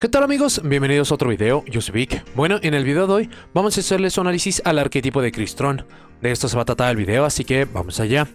¿Qué tal amigos? Bienvenidos a otro video, yo soy Vic. Bueno, en el video de hoy vamos a hacerles un análisis al arquetipo de Crystron. De esto se va a tratar el video, así que vamos allá.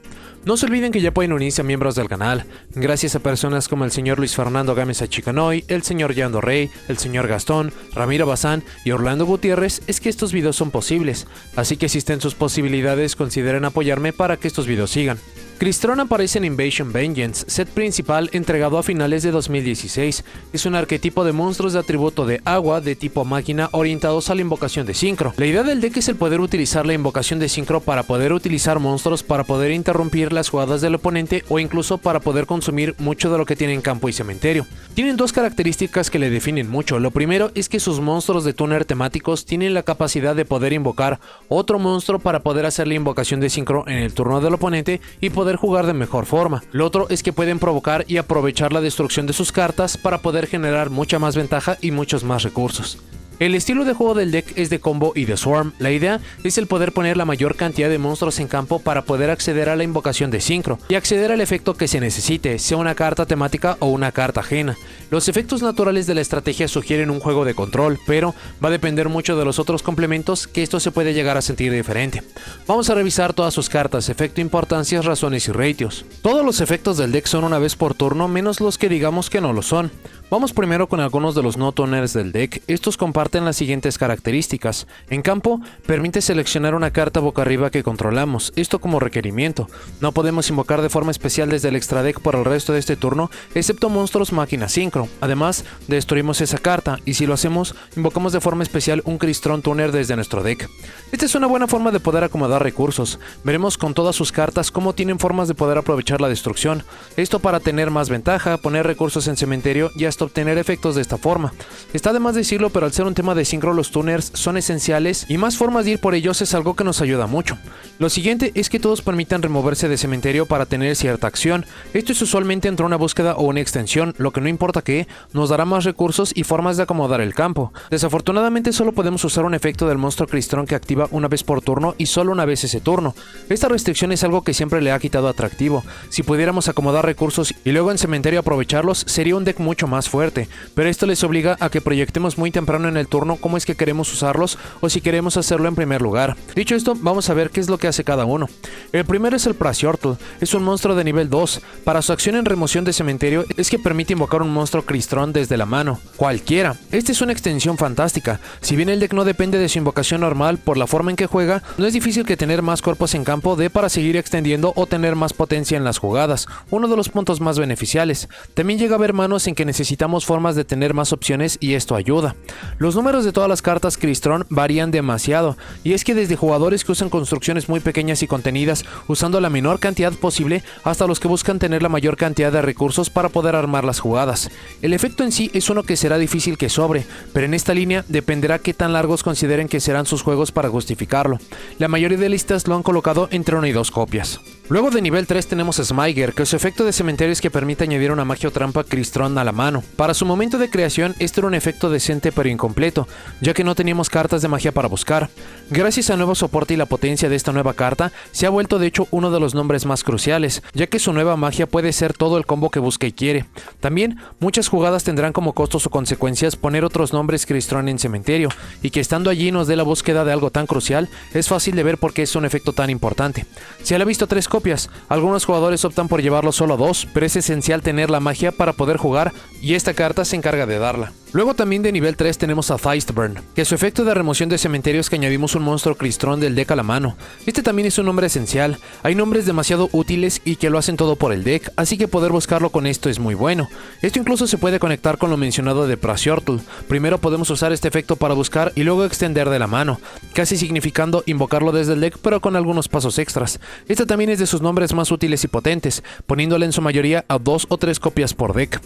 No se olviden que ya pueden unirse a miembros del canal, gracias a personas como el señor Luis Fernando Gámez Achicanoy, el señor Yando Rey, el señor Gastón, Ramiro Bazán y Orlando Gutiérrez es que estos videos son posibles, así que si está en sus posibilidades consideren apoyarme para que estos videos sigan. Crystron aparece en Invasion Vengeance, set principal entregado a finales de 2016. Es un arquetipo de monstruos de atributo de agua de tipo máquina orientados a la invocación de sincro. La idea del deck es el poder utilizar la invocación de sincro para poder utilizar monstruos para poder interrumpir las jugadas del oponente o incluso para poder consumir mucho de lo que tiene en campo y cementerio. Tienen dos características que le definen mucho. Lo primero es que sus monstruos de tuner temáticos tienen la capacidad de poder invocar otro monstruo para poder hacer la invocación de sincro en el turno del oponente y poder jugar de mejor forma. Lo otro es que pueden provocar y aprovechar la destrucción de sus cartas para poder generar mucha más ventaja y muchos más recursos. El estilo de juego del deck es de combo y de swarm. La idea es el poder poner la mayor cantidad de monstruos en campo para poder acceder a la invocación de sincro y acceder al efecto que se necesite, sea una carta temática o una carta ajena. Los efectos naturales de la estrategia sugieren un juego de control, pero va a depender mucho de los otros complementos que esto se puede llegar a sentir diferente. Vamos a revisar todas sus cartas, efecto, importancias, razones y ratios. Todos los efectos del deck son una vez por turno, menos los que digamos que no lo son. Vamos primero con algunos de los no toners del deck. Estos comparten las siguientes características. En campo, permite seleccionar una carta boca arriba que controlamos, esto como requerimiento. No podemos invocar de forma especial desde el extra deck por el resto de este turno, excepto monstruos máquina sincro. Además, destruimos esa carta, y si lo hacemos, invocamos de forma especial un Crystron Tuner desde nuestro deck. Esta es una buena forma de poder acomodar recursos. Veremos con todas sus cartas cómo tienen formas de poder aprovechar la destrucción. Esto para tener más ventaja, poner recursos en cementerio y hasta obtener efectos de esta forma. Está de más decirlo, pero al ser un tema de sincro, los tuners son esenciales y más formas de ir por ellos es algo que nos ayuda mucho. Lo siguiente es que todos permitan removerse de cementerio para tener cierta acción. Esto es usualmente entre una búsqueda o una extensión, lo que no importa que nos dará más recursos y formas de acomodar el campo. Desafortunadamente solo podemos usar un efecto del monstruo Crystron que activa una vez por turno y solo una vez ese turno. Esta restricción es algo que siempre le ha quitado atractivo. Si pudiéramos acomodar recursos y luego en cementerio aprovecharlos, sería un deck mucho más fuerte, pero esto les obliga a que proyectemos muy temprano en el turno cómo es que queremos usarlos o si queremos hacerlo en primer lugar. Dicho esto, vamos a ver qué es lo que hace cada uno. El primero es el Prasiortle, es un monstruo de nivel 2. Para su acción en remoción de cementerio es que permite invocar un monstruo Crystron desde la mano, cualquiera. Esta es una extensión fantástica. Si bien el deck no depende de su invocación normal por la forma en que juega, no es difícil que tener más cuerpos en campo dé para seguir extendiendo o tener más potencia en las jugadas, uno de los puntos más beneficiales. También llega a haber manos en que necesitamos formas de tener más opciones y esto ayuda. Los números de todas las cartas Crystron varían demasiado, y es que desde jugadores que usan construcciones muy pequeñas y contenidas usando la menor cantidad posible hasta los que buscan tener la mayor cantidad de recursos para poder armar las jugadas. El efecto en sí es uno que será difícil que sobre, pero en esta línea dependerá qué tan largos consideren que serán sus juegos para justificarlo. La mayoría de listas lo han colocado entre 1 y 2 copias. Luego de nivel 3 tenemos a Smyger, que su efecto de cementerio es que permite añadir una magia o trampa Crystron a la mano. Para su momento de creación, este era un efecto decente pero incompleto, ya que no teníamos cartas de magia para buscar. Gracias al nuevo soporte y la potencia de esta nueva carta, se ha vuelto de hecho uno de los nombres más cruciales, ya que su nueva magia puede ser todo el combo que busca y quiere. También, muchas jugadas tendrán como costos o consecuencias poner otros nombres Crystron en cementerio, y que estando allí nos dé la búsqueda de algo tan crucial, es fácil de ver por qué es un efecto tan importante. Se le ha visto 3 copias. Algunos jugadores optan por llevarlo solo a 2, pero es esencial tener la magia para poder jugar y esta carta se encarga de darla. Luego también de nivel 3 tenemos a Thystburn, que su efecto de remoción de cementerio es que añadimos un monstruo Crystron del deck a la mano. Este también es un nombre esencial. Hay nombres demasiado útiles y que lo hacen todo por el deck, así que poder buscarlo con esto es muy bueno. Esto incluso se puede conectar con lo mencionado de Prasiortle. Primero podemos usar este efecto para buscar y luego extender de la mano, casi significando invocarlo desde el deck pero con algunos pasos extras. Este también es de sus nombres más útiles y potentes, poniéndole en su mayoría a 2 o 3 copias por deck.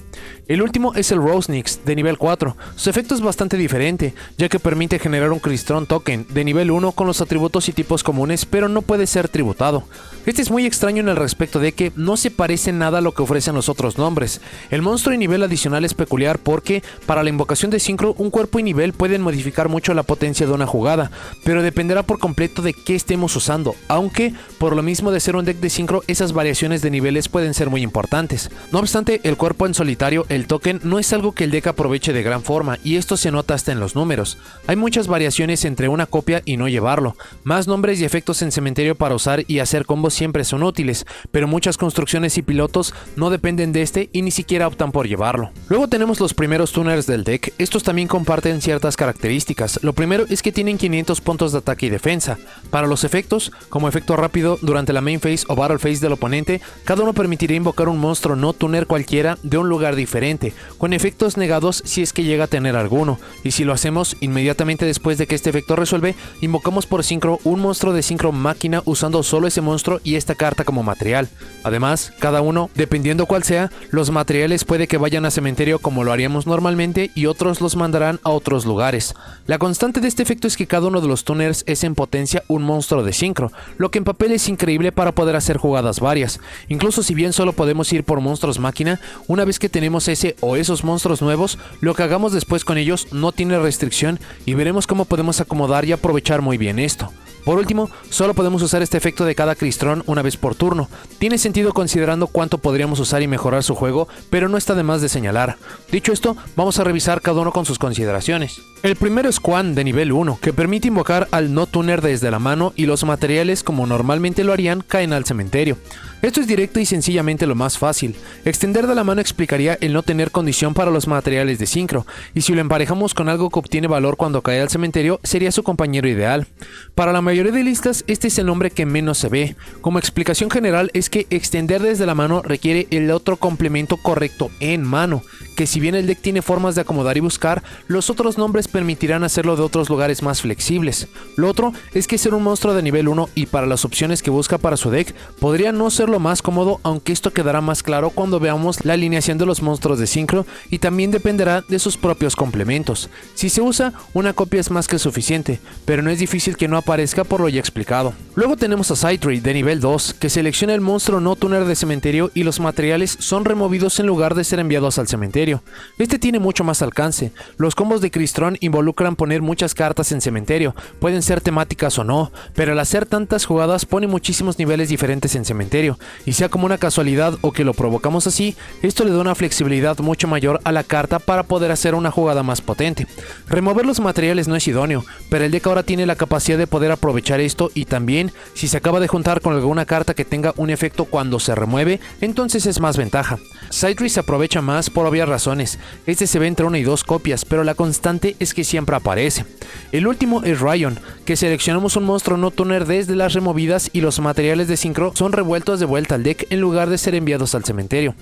El último es el Rosenix de nivel 4. Su efecto es bastante diferente, ya que permite generar un Crystron Token de nivel 1 con los atributos y tipos comunes, pero no puede ser tributado. Este es muy extraño en el respecto de que no se parece nada a lo que ofrecen los otros nombres. El monstruo y nivel adicional es peculiar porque, para la invocación de sincro, un cuerpo y nivel pueden modificar mucho la potencia de una jugada, pero dependerá por completo de qué estemos usando, aunque, por lo mismo de ser un deck de sincro, esas variaciones de niveles pueden ser muy importantes. No obstante, el cuerpo en solitario, el token, no es algo que el deck aproveche de gran forma, y esto se nota hasta en los números. Hay muchas variaciones entre una copia y no llevarlo. Más nombres y efectos en cementerio para usar y hacer combos siempre son útiles, pero muchas construcciones y pilotos no dependen de este y ni siquiera optan por llevarlo. Luego tenemos los primeros tuners del deck. Estos también comparten ciertas características. Lo primero es que tienen 500 puntos de ataque y defensa. Para los efectos, como efecto rápido durante la main phase o battle phase del oponente, cada uno permitirá invocar un monstruo no tuner cualquiera de un lugar diferente, con efectos negados si es que llega a tener alguno, y si lo hacemos inmediatamente después de que este efecto resuelve, invocamos por sincro un monstruo de sincro máquina usando solo ese monstruo y esta carta como material. Además, cada uno, dependiendo cuál sea, los materiales puede que vayan a cementerio como lo haríamos normalmente y otros los mandarán a otros lugares. La constante de este efecto es que cada uno de los tuners es en potencia un monstruo de sincro, lo que en papel es increíble para poder hacer jugadas varias. Incluso si bien solo podemos ir por monstruos máquina, una vez que tenemos ese o esos monstruos nuevos, lo que hagamos después con ellos no tiene restricción y veremos cómo podemos acomodar y aprovechar muy bien esto. Por último, solo podemos usar este efecto de cada Crystron una vez por turno. Tiene sentido considerando cuánto podríamos usar y mejorar su juego, pero no está de más de señalar. Dicho esto, vamos a revisar cada uno con sus consideraciones. El primero es Quan de nivel 1, que permite invocar al no tuner desde la mano y los materiales como normalmente lo harían caen al cementerio. Esto es directo y sencillamente lo más fácil. Extender de la mano explicaría el no tener condición para los materiales de sincro, y si lo emparejamos con algo que obtiene valor cuando cae al cementerio, sería su compañero ideal. Para la mayoría de listas, este es el nombre que menos se ve. Como explicación general es que extender desde la mano requiere el otro complemento correcto en mano, que si bien el deck tiene formas de acomodar y buscar, los otros nombres permitirán hacerlo de otros lugares más flexibles. Lo otro es que ser un monstruo de nivel 1 y para las opciones que busca para su deck, podría no ser lo más cómodo, aunque esto quedará más claro cuando veamos la alineación de los monstruos de sincro y también dependerá de sus propios complementos. Si se usa, una copia es más que suficiente, pero no es difícil que no aparezca por lo ya explicado. Luego tenemos a Scythree de nivel 2, que selecciona el monstruo no tuner de cementerio y los materiales son removidos en lugar de ser enviados al cementerio. Este tiene mucho más alcance. Los combos de Crystron involucran poner muchas cartas en cementerio, pueden ser temáticas o no, pero al hacer tantas jugadas pone muchísimos niveles diferentes en cementerio, y sea como una casualidad o que lo provocamos así, esto le da una flexibilidad mucho mayor a la carta para poder hacer una jugada más potente. Remover los materiales no es idóneo, pero el deck ahora tiene la capacidad de poder aprovechar esto, y también si se acaba de juntar con alguna carta que tenga un efecto cuando se remueve, entonces es más ventaja. Scythree se aprovecha más por obvias razones. Este se ve entre 1 y 2 copias, pero la constante es que siempre aparece. El último es Ryon, que seleccionamos un monstruo no tuner desde las removidas y los materiales de sincro son revueltos de vuelta al deck en lugar de ser enviados al cementerio.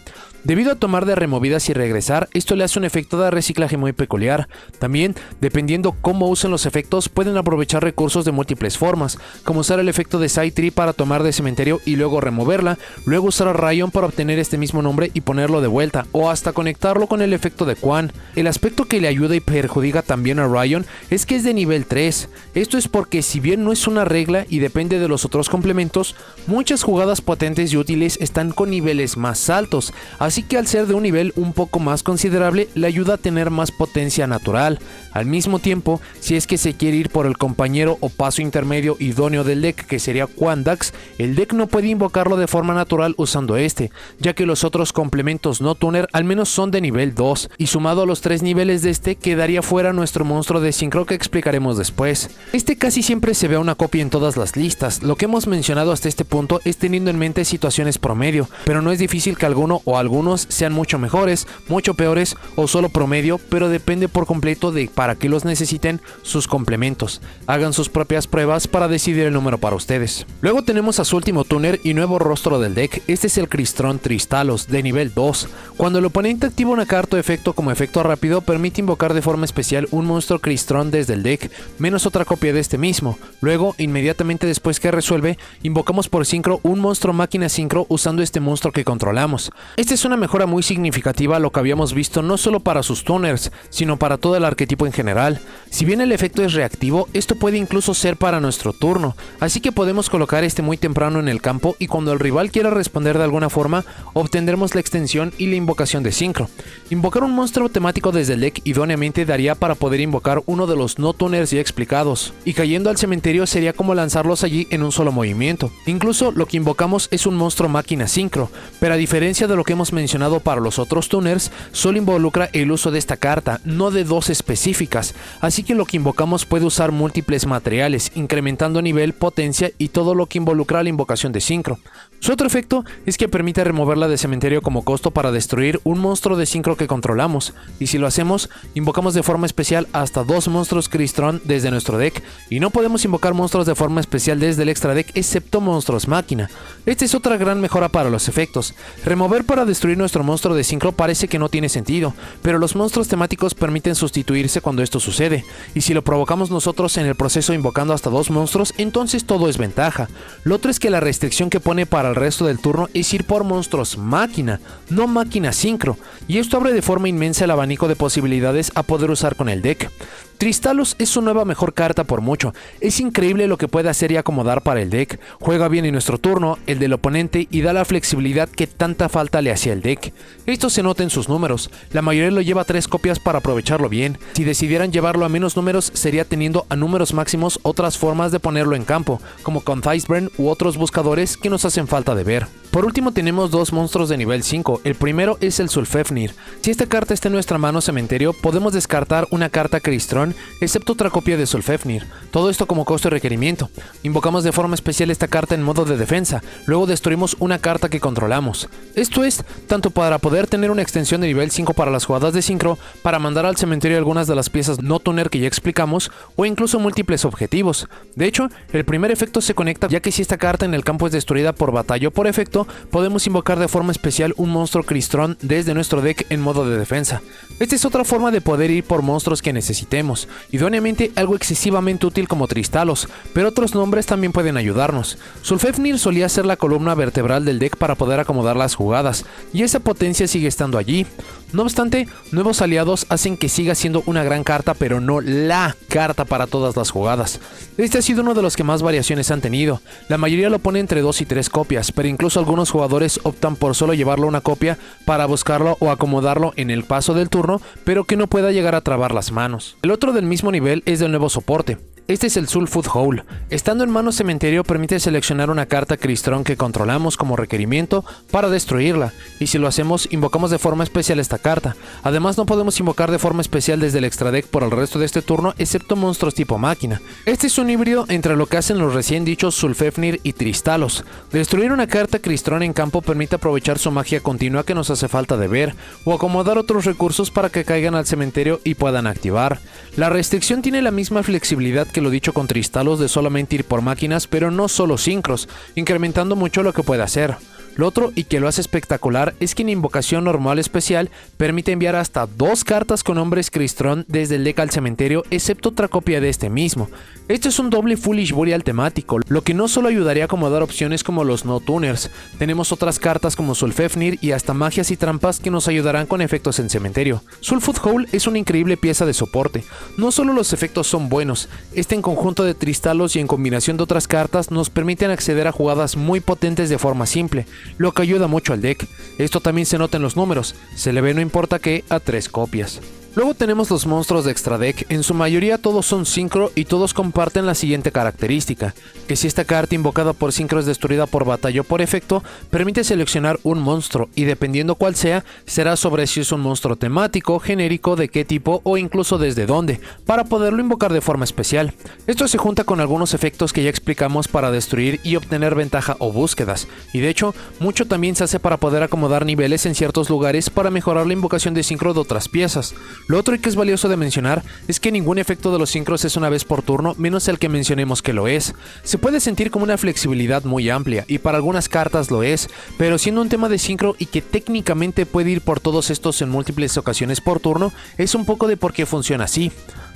Debido a tomar de removidas y regresar, esto le hace un efecto de reciclaje muy peculiar. También, dependiendo cómo usen los efectos, pueden aprovechar recursos de múltiples formas, como usar el efecto de Scythree para tomar de cementerio y luego removerla, luego usar a Ryon para obtener este mismo nombre y ponerlo de vuelta, o hasta conectarlo con el efecto de Quan. El aspecto que le ayuda y perjudica también a Ryon es que es de nivel 3. Esto es porque si bien no es una regla y depende de los otros complementos, muchas jugadas potentes y útiles están con niveles más altos, así que al ser de un nivel un poco más considerable le ayuda a tener más potencia natural. Al mismo tiempo, si es que se quiere ir por el compañero o paso intermedio idóneo del deck, que sería Quandax, el deck no puede invocarlo de forma natural usando este, ya que los otros complementos no tuner al menos son de nivel 2, y sumado a los 3 niveles de este quedaría fuera nuestro monstruo de sincro que explicaremos después. Este casi siempre se ve una copia en todas las listas. Lo que hemos mencionado hasta este punto es teniendo en mente situaciones promedio, pero no es difícil que alguno o algunos sean mucho mejores, mucho peores o solo promedio, pero depende por completo de para qué los necesiten sus complementos. Hagan sus propias pruebas para decidir el número para ustedes. Luego tenemos a su último tuner y nuevo rostro del deck. Este es el Crystron Tristalos de nivel 2. Cuando el oponente activa una carta o efecto como efecto rápido, permite invocar de forma especial un monstruo Crystron desde el deck, menos otra copia de este mismo. Luego, inmediatamente después que resuelve, invocamos por sincro un monstruo máquina sincro usando este monstruo que controlamos. Esta es una mejora muy significativa a lo que habíamos visto no solo para sus tuners, sino para todo el arquetipo en general. Si bien el efecto es reactivo, esto puede incluso ser para nuestro turno, así que podemos colocar este muy temprano en el campo y cuando el rival quiera responder de alguna forma, obtendremos la extensión y la invocación de sincro. Invocar un monstruo temático desde el deck idóneamente daría para poder invocar uno de los no tuners ya explicados, y cayendo al cementerio sería como lanzarlos allí en un solo movimiento. Incluso lo que invocamos es un monstruo máquina sincro, pero a diferencia de lo que hemos mencionado mencionado para los otros tuners, solo involucra el uso de esta carta, no de dos específicas, así que lo que invocamos puede usar múltiples materiales, incrementando nivel, potencia y todo lo que involucra la invocación de sincro. Su otro efecto es que permite removerla de cementerio como costo para destruir un monstruo de sincro que controlamos, y si lo hacemos, invocamos de forma especial hasta 2 monstruos Crystron desde nuestro deck, y no podemos invocar monstruos de forma especial desde el extra deck excepto monstruos máquina. Esta es otra gran mejora para los efectos. Remover para destruir nuestro monstruo de sincro parece que no tiene sentido, pero los monstruos temáticos permiten sustituirse cuando esto sucede, y si lo provocamos nosotros en el proceso invocando hasta 2 monstruos, entonces todo es ventaja. Lo otro es que la restricción que pone para el resto del turno es ir por monstruos máquina, no máquina sincro, y esto abre de forma inmensa el abanico de posibilidades a poder usar con el deck. Tristalos es su nueva mejor carta por mucho, es increíble lo que puede hacer y acomodar para el deck, juega bien en nuestro turno, el del oponente y da la flexibilidad que tanta falta le hacía el deck. Esto se nota en sus números, la mayoría lo lleva a 3 copias para aprovecharlo bien, si decidieran llevarlo a menos números sería teniendo a números máximos otras formas de ponerlo en campo, como con Iceburn u otros buscadores que nos hacen falta de ver. Por último tenemos 2 monstruos de nivel 5, el primero es el Sulfefnir. Si esta carta está en nuestra mano cementerio, podemos descartar una carta Crystron, excepto otra copia de Sulfefnir, todo esto como costo y requerimiento. Invocamos de forma especial esta carta en modo de defensa, luego destruimos una carta que controlamos. Esto es, tanto para poder tener una extensión de nivel 5 para las jugadas de sincro, para mandar al cementerio algunas de las piezas no tuner que ya explicamos, o incluso múltiples objetivos. De hecho, el primer efecto se conecta ya que si esta carta en el campo es destruida por batalla o por efecto, podemos invocar de forma especial un monstruo Crystron desde nuestro deck en modo de defensa. Esta es otra forma de poder ir por monstruos que necesitemos, idóneamente algo excesivamente útil como Tristalos, pero otros nombres también pueden ayudarnos. Sulfefnir solía ser la columna vertebral del deck para poder acomodar las jugadas, y esa potencia sigue estando allí. No obstante, nuevos aliados hacen que siga siendo una gran carta, pero no la carta para todas las jugadas. Este ha sido uno de los que más variaciones han tenido. La mayoría lo pone entre 2 y 3 copias, pero incluso algunos jugadores optan por solo llevarlo una copia para buscarlo o acomodarlo en el paso del turno, pero que no pueda llegar a trabar las manos. El otro del mismo nivel es del nuevo soporte. Este es el Sulfut Hole. Estando en mano cementerio permite seleccionar una carta Crystron que controlamos como requerimiento para destruirla, y si lo hacemos invocamos de forma especial esta carta. Además no podemos invocar de forma especial desde el extra deck por el resto de este turno excepto monstruos tipo máquina. Este es un híbrido entre lo que hacen los recién dichos Sulfefnir y Tristalos. Destruir una carta Crystron en campo permite aprovechar su magia continua que nos hace falta de ver, o acomodar otros recursos para que caigan al cementerio y puedan activar. La restricción tiene la misma flexibilidad que lo dicho con Tristalos de solamente ir por máquinas, pero no solo sincros, incrementando mucho lo que puede hacer. Lo otro, y que lo hace espectacular, es que en invocación normal especial permite enviar hasta 2 cartas con nombres Crystron desde el deck al cementerio, excepto otra copia de este mismo. Esto es un doble Foolish Burial temático, lo que no solo ayudaría a acomodar opciones como los no tuners, tenemos otras cartas como Sulfefnir y hasta magias y trampas que nos ayudarán con efectos en cementerio. Sulfut Hole es una increíble pieza de soporte, no solo los efectos son buenos, este en conjunto de Tristalos y en combinación de otras cartas nos permiten acceder a jugadas muy potentes de forma simple, lo que ayuda mucho al deck. Esto también se nota en los números, se le ve no importa qué a 3 copias. Luego tenemos los monstruos de extra deck, en su mayoría todos son sincro y todos comparten la siguiente característica, que si esta carta invocada por sincro es destruida por batalla o por efecto, permite seleccionar un monstruo y dependiendo cuál sea, será sobre si es un monstruo temático, genérico, de qué tipo o incluso desde dónde, para poderlo invocar de forma especial. Esto se junta con algunos efectos que ya explicamos para destruir y obtener ventaja o búsquedas, y de hecho, mucho también se hace para poder acomodar niveles en ciertos lugares para mejorar la invocación de sincro de otras piezas. Lo otro y que es valioso de mencionar es que ningún efecto de los sincros es una vez por turno, menos el que mencionemos que lo es. Se puede sentir como una flexibilidad muy amplia, y para algunas cartas lo es, pero siendo un tema de sincro y que técnicamente puede ir por todos estos en múltiples ocasiones por turno, es un poco de por qué funciona así.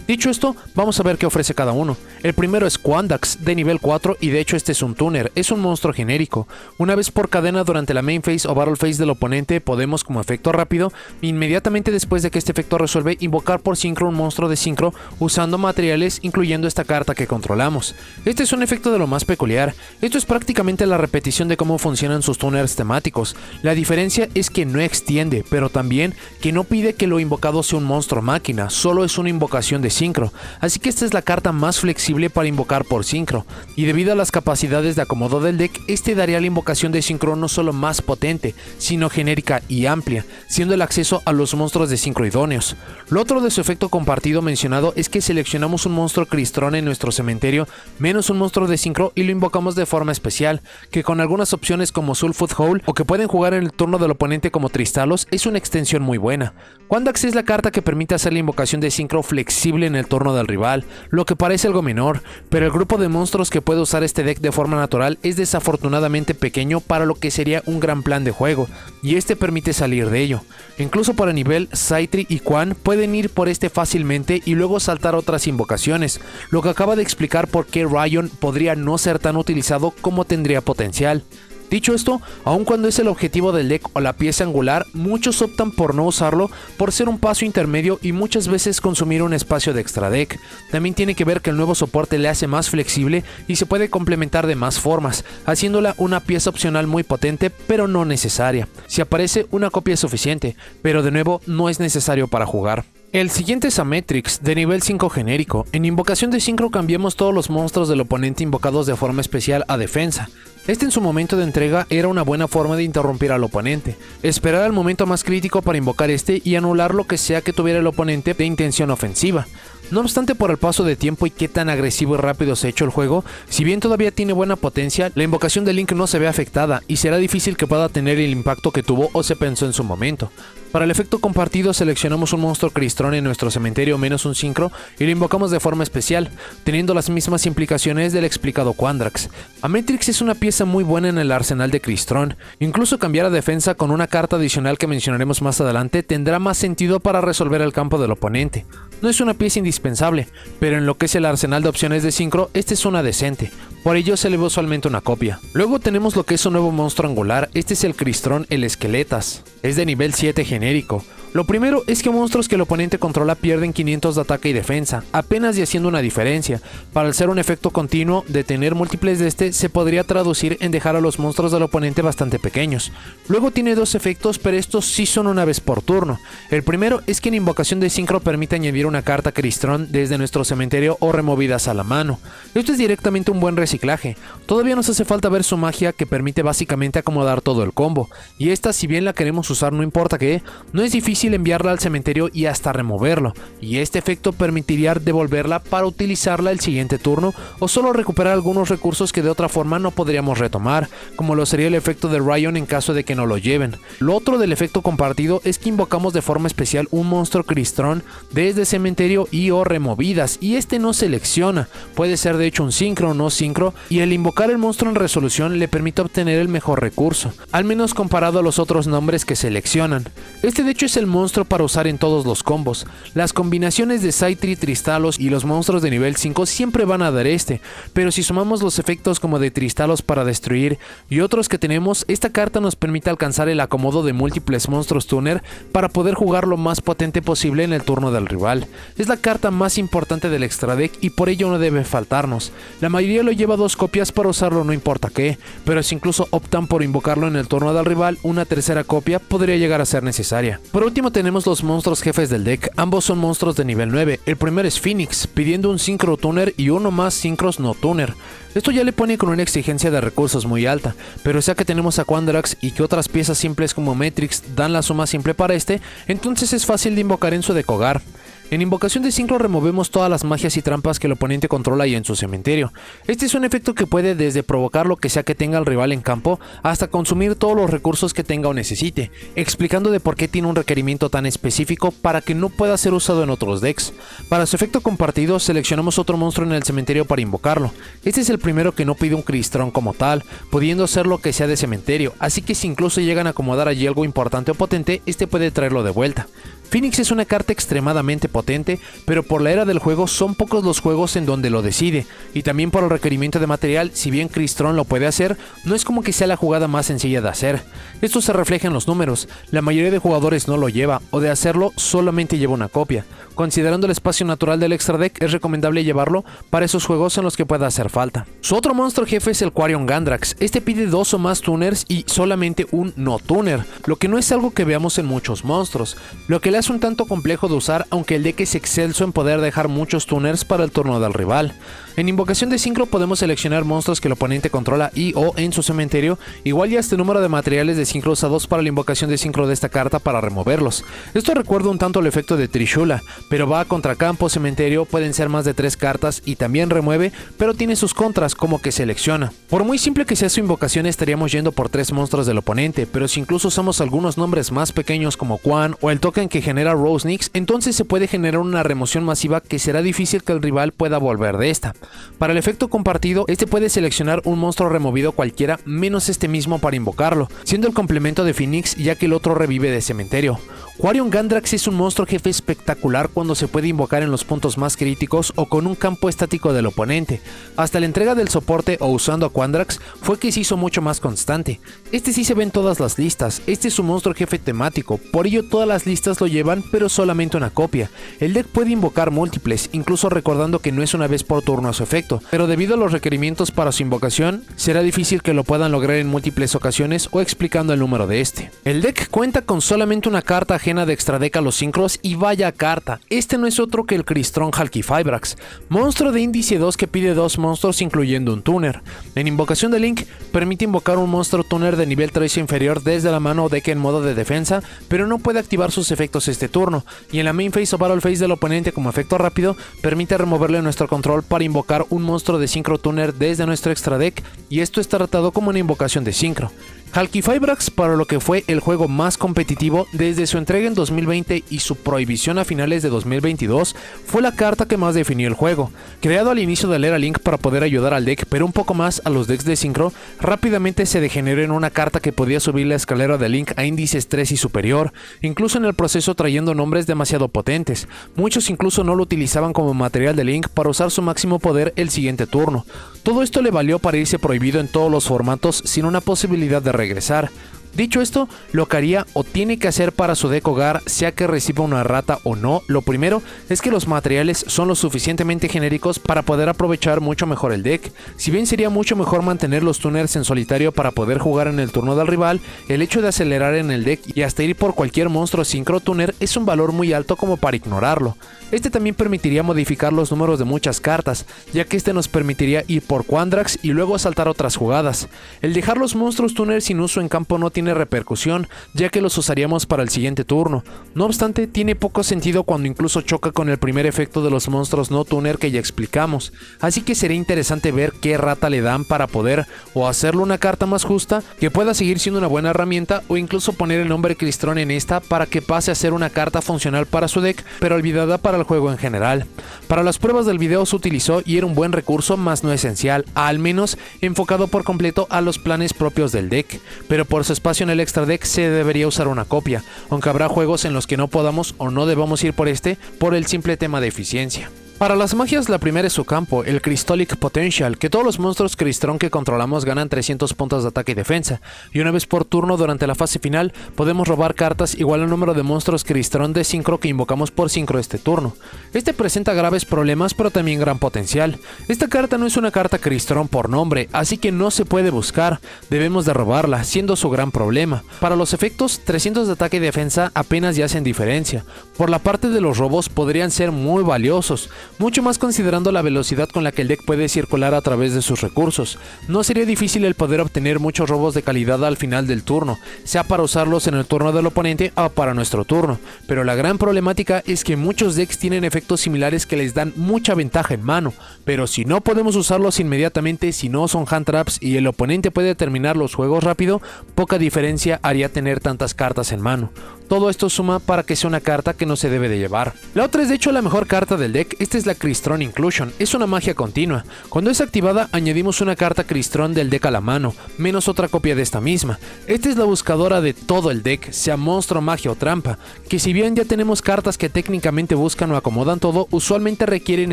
Dicho esto, vamos a ver qué ofrece cada uno. El primero es Quandax, de nivel 4, y de hecho este es un tuner, es un monstruo genérico. Una vez por cadena durante la main phase o battle phase del oponente podemos, como efecto rápido, inmediatamente después de que este efecto resuelve, invocar por sincro un monstruo de sincro usando materiales incluyendo esta carta que controlamos. Este es un efecto de lo más peculiar, esto es prácticamente la repetición de cómo funcionan sus tuners temáticos. La diferencia es que no extiende, pero también que no pide que lo invocado sea un monstruo máquina, solo es una invocación de sincro, así que esta es la carta más flexible para invocar por sincro, y debido a las capacidades de acomodo del deck, este daría la invocación de sincro no solo más potente, sino genérica y amplia, siendo el acceso a los monstruos de sincro idóneos. Lo otro de su efecto compartido mencionado es que seleccionamos un monstruo Crystron en nuestro cementerio, menos un monstruo de sincro y lo invocamos de forma especial, que con algunas opciones como Sulfur Hole o que pueden jugar en el turno del oponente como Tristalos es una extensión muy buena. Quandax es la carta que permite hacer la invocación de sincro flexible en el turno del rival, lo que parece algo menor, pero el grupo de monstruos que puede usar este deck de forma natural es desafortunadamente pequeño para lo que sería un gran plan de juego, y este permite salir de ello. Incluso para nivel, Scythree y Quan pueden ir por este fácilmente y luego saltar otras invocaciones, lo que acaba de explicar por qué Ryon podría no ser tan utilizado como tendría potencial. Dicho esto, aun cuando es el objetivo del deck o la pieza angular, muchos optan por no usarlo por ser un paso intermedio y muchas veces consumir un espacio de extra deck. También tiene que ver que el nuevo soporte le hace más flexible y se puede complementar de más formas, haciéndola una pieza opcional muy potente pero no necesaria. Si aparece, una copia es suficiente, pero de nuevo no es necesario para jugar. El siguiente es Ametrix, de nivel 5 genérico. En invocación de sincro cambiamos todos los monstruos del oponente invocados de forma especial a defensa. Este en su momento de entrega era una buena forma de interrumpir al oponente, esperar al momento más crítico para invocar este y anular lo que sea que tuviera el oponente de intención ofensiva. No obstante, por el paso de tiempo y qué tan agresivo y rápido se ha hecho el juego, si bien todavía tiene buena potencia, la invocación de Link no se ve afectada y será difícil que pueda tener el impacto que tuvo o se pensó en su momento. Para el efecto compartido seleccionamos un monstruo Crystron en nuestro cementerio menos un sincro y lo invocamos de forma especial, teniendo las mismas implicaciones del explicado Quandax. Ametrix es una pieza muy buena en el arsenal de Crystron, incluso cambiar a defensa con una carta adicional que mencionaremos más adelante tendrá más sentido para resolver el campo del oponente. No es una pieza indispensable, pero en lo que es el arsenal de opciones de sincro, esta es una decente. Por ello se le ve usualmente una copia. Luego tenemos lo que es un nuevo monstruo angular, este es el Crystron el Esqueletas. Es de nivel 7 genérico. Lo primero es que monstruos que el oponente controla pierden 500 de ataque y defensa, apenas y haciendo una diferencia. Para ser un efecto continuo, de tener múltiples de este se podría traducir en dejar a los monstruos del oponente bastante pequeños. Luego tiene dos efectos, pero estos sí son una vez por turno. El primero es que en invocación de sincro permite añadir una carta Crystron desde nuestro cementerio o removidas a la mano. Esto es directamente un buen reciclaje. Todavía nos hace falta ver su magia que permite básicamente acomodar todo el combo, y esta, si bien la queremos usar no importa qué, no es difícil enviarla al cementerio y hasta removerlo, y este efecto permitiría devolverla para utilizarla el siguiente turno o solo recuperar algunos recursos que de otra forma no podríamos retomar, como lo sería el efecto de Ryon en caso de que no lo lleven. Lo otro del efecto compartido es que invocamos de forma especial un monstruo Crystron desde cementerio y o removidas, y este no selecciona, puede ser de hecho un sincro o no sincro, y el invocar el monstruo en resolución le permite obtener el mejor recurso, al menos comparado a los otros nombres que seleccionan. Este de hecho es el monstruo para usar en todos los combos. Las combinaciones de Scythree, Tristalos y los monstruos de nivel 5 siempre van a dar este, pero si sumamos los efectos como de Tristalos para destruir y otros que tenemos, esta carta nos permite alcanzar el acomodo de múltiples monstruos tuner para poder jugar lo más potente posible en el turno del rival. Es la carta más importante del extra deck y por ello no debe faltarnos. La mayoría lo lleva dos copias para usarlo no importa qué, pero si incluso optan por invocarlo en el turno del rival, una tercera copia podría llegar a ser necesaria. Por último tenemos los monstruos jefes del deck, ambos son monstruos de nivel 9, el primero es Phoenix, pidiendo un Synchro Tuner y uno más Synchros no Tuner. Esto ya le pone con una exigencia de recursos muy alta, pero ya que tenemos a Quandax y que otras piezas simples como Matrix dan la suma simple para este, entonces es fácil de invocar en su deck hogar. En invocación de sincro removemos todas las magias y trampas que el oponente controla y en su cementerio. Este es un efecto que puede desde provocar lo que sea que tenga el rival en campo hasta consumir todos los recursos que tenga o necesite, explicando de por qué tiene un requerimiento tan específico para que no pueda ser usado en otros decks. Para su efecto compartido seleccionamos otro monstruo en el cementerio para invocarlo. Este es el primero que no pide un Crystron como tal, pudiendo ser lo que sea de cementerio, así que si incluso llegan a acomodar allí algo importante o potente, este puede traerlo de vuelta. Phoenix es una carta extremadamente potente, pero por la era del juego son pocos los juegos en donde lo decide, y también por el requerimiento de material, si bien Crystron lo puede hacer, no es como que sea la jugada más sencilla de hacer. Esto se refleja en los números, la mayoría de jugadores no lo lleva, o de hacerlo solamente lleva una copia. Considerando el espacio natural del extra deck, es recomendable llevarlo para esos juegos en los que pueda hacer falta. Su otro monstruo jefe es el Quarion Gandrax, este pide 2 o más tuners y solamente un no tuner, lo que no es algo que veamos en muchos monstruos. Lo que le le hace un tanto complejo de usar, aunque el deck es excelso en poder dejar muchos tuners para el turno del rival. En invocación de sincro podemos seleccionar monstruos que el oponente controla y o en su cementerio, igual y hasta el número de materiales de sincro usados para la invocación de sincro de esta carta para removerlos. Esto recuerda un tanto el efecto de Trishula, pero va a contracampo, cementerio, pueden ser más de 3 cartas y también remueve, pero tiene sus contras como que selecciona. Por muy simple que sea su invocación estaríamos yendo por 3 monstruos del oponente, pero si incluso usamos algunos nombres más pequeños como Quan o el token que genera Rose Nix, entonces se puede generar una remoción masiva que será difícil que el rival pueda volver de esta. Para el efecto compartido, este puede seleccionar un monstruo removido cualquiera menos este mismo para invocarlo, siendo el complemento de Phoenix ya que el otro revive de cementerio. Quarion Gandrax es un monstruo jefe espectacular cuando se puede invocar en los puntos más críticos o con un campo estático del oponente. Hasta la entrega del soporte o usando a Quandrax fue que se hizo mucho más constante. Este sí se ve en todas las listas, este es un monstruo jefe temático, por ello todas las listas lo llevan pero solamente una copia. El deck puede invocar múltiples, incluso recordando que no es una vez por turno a su efecto, pero debido a los requerimientos para su invocación, será difícil que lo puedan lograr en múltiples ocasiones o explicando el número de este. El deck cuenta con solamente una carta de extra deck a los sincros y vaya carta, este no es otro que el Crystron Halqifibrax, monstruo de índice 2 que pide 2 monstruos incluyendo un tuner. En invocación de Link permite invocar un monstruo tuner de nivel 3 inferior desde la mano o deck en modo de defensa, pero no puede activar sus efectos este turno, y en la main phase o battle phase del oponente como efecto rápido permite removerle nuestro control para invocar un monstruo de sincro tuner desde nuestro extra deck, y esto está tratado como una invocación de sincro. Halqifibrax, para lo que fue el juego más competitivo desde su entrega en 2020 y su prohibición a finales de 2022, fue la carta que más definió el juego. Creado al inicio de la era Link para poder ayudar al deck, pero un poco más a los decks de sincro, rápidamente se degeneró en una carta que podía subir la escalera de Link a índices 3 y superior, incluso en el proceso trayendo nombres demasiado potentes. Muchos incluso no lo utilizaban como material de Link para usar su máximo poder el siguiente turno. Todo esto le valió para irse prohibido en todos los formatos sin una posibilidad de regresar. Dicho esto, lo que haría o tiene que hacer para su deck hogar, sea que reciba una errata o no, lo primero es que los materiales son lo suficientemente genéricos para poder aprovechar mucho mejor el deck. Si bien sería mucho mejor mantener los tuners en solitario para poder jugar en el turno del rival, el hecho de acelerar en el deck y hasta ir por cualquier monstruo sincro tuner es un valor muy alto como para ignorarlo. Este también permitiría modificar los números de muchas cartas, ya que este nos permitiría ir por Quandrax y luego saltar otras jugadas. El dejar los monstruos tuner sin uso en campo no tiene repercusión, ya que los usaríamos para el siguiente turno. No obstante, tiene poco sentido cuando incluso choca con el primer efecto de los monstruos no tuner que ya explicamos, así que sería interesante ver qué errata le dan para poder o hacerle una carta más justa que pueda seguir siendo una buena herramienta, o incluso poner el nombre Crystron en esta para que pase a ser una carta funcional para su deck, pero olvidada para el juego en general. Para las pruebas del video se utilizó y era un buen recurso, más no esencial, al menos enfocado por completo a los planes propios del deck, pero por su espacio en el extra deck se debería usar una copia, aunque habrá juegos en los que no podamos o no debamos ir por este por el simple tema de eficiencia. Para las magias, la primera es su campo, el Crystolic Potential, que todos los monstruos Crystron que controlamos ganan 300 puntos de ataque y defensa, y una vez por turno durante la fase final podemos robar cartas igual al número de monstruos Crystron de sincro que invocamos por sincro este turno. Este presenta graves problemas pero también gran potencial. Esta carta no es una carta Crystron por nombre, así que no se puede buscar, debemos de robarla, siendo su gran problema. Para los efectos, 300 de ataque y defensa apenas ya hacen diferencia. Por la parte de los robos podrían ser muy valiosos, mucho más considerando la velocidad con la que el deck puede circular a través de sus recursos. No sería difícil el poder obtener muchos robos de calidad al final del turno, sea para usarlos en el turno del oponente o para nuestro turno, pero la gran problemática es que muchos decks tienen efectos similares que les dan mucha ventaja en mano, pero si no podemos usarlos inmediatamente, si no son hand traps y el oponente puede terminar los juegos rápido, poca diferencia haría tener tantas cartas en mano. Todo esto suma para que sea una carta que no se debe de llevar. La otra es de hecho la mejor carta del deck, esta es la Crystron Inclusion, es una magia continua. Cuando es activada añadimos una carta Crystron del deck a la mano, menos otra copia de esta misma. Esta es la buscadora de todo el deck, sea monstruo, magia o trampa, que si bien ya tenemos cartas que técnicamente buscan o acomodan todo, usualmente requieren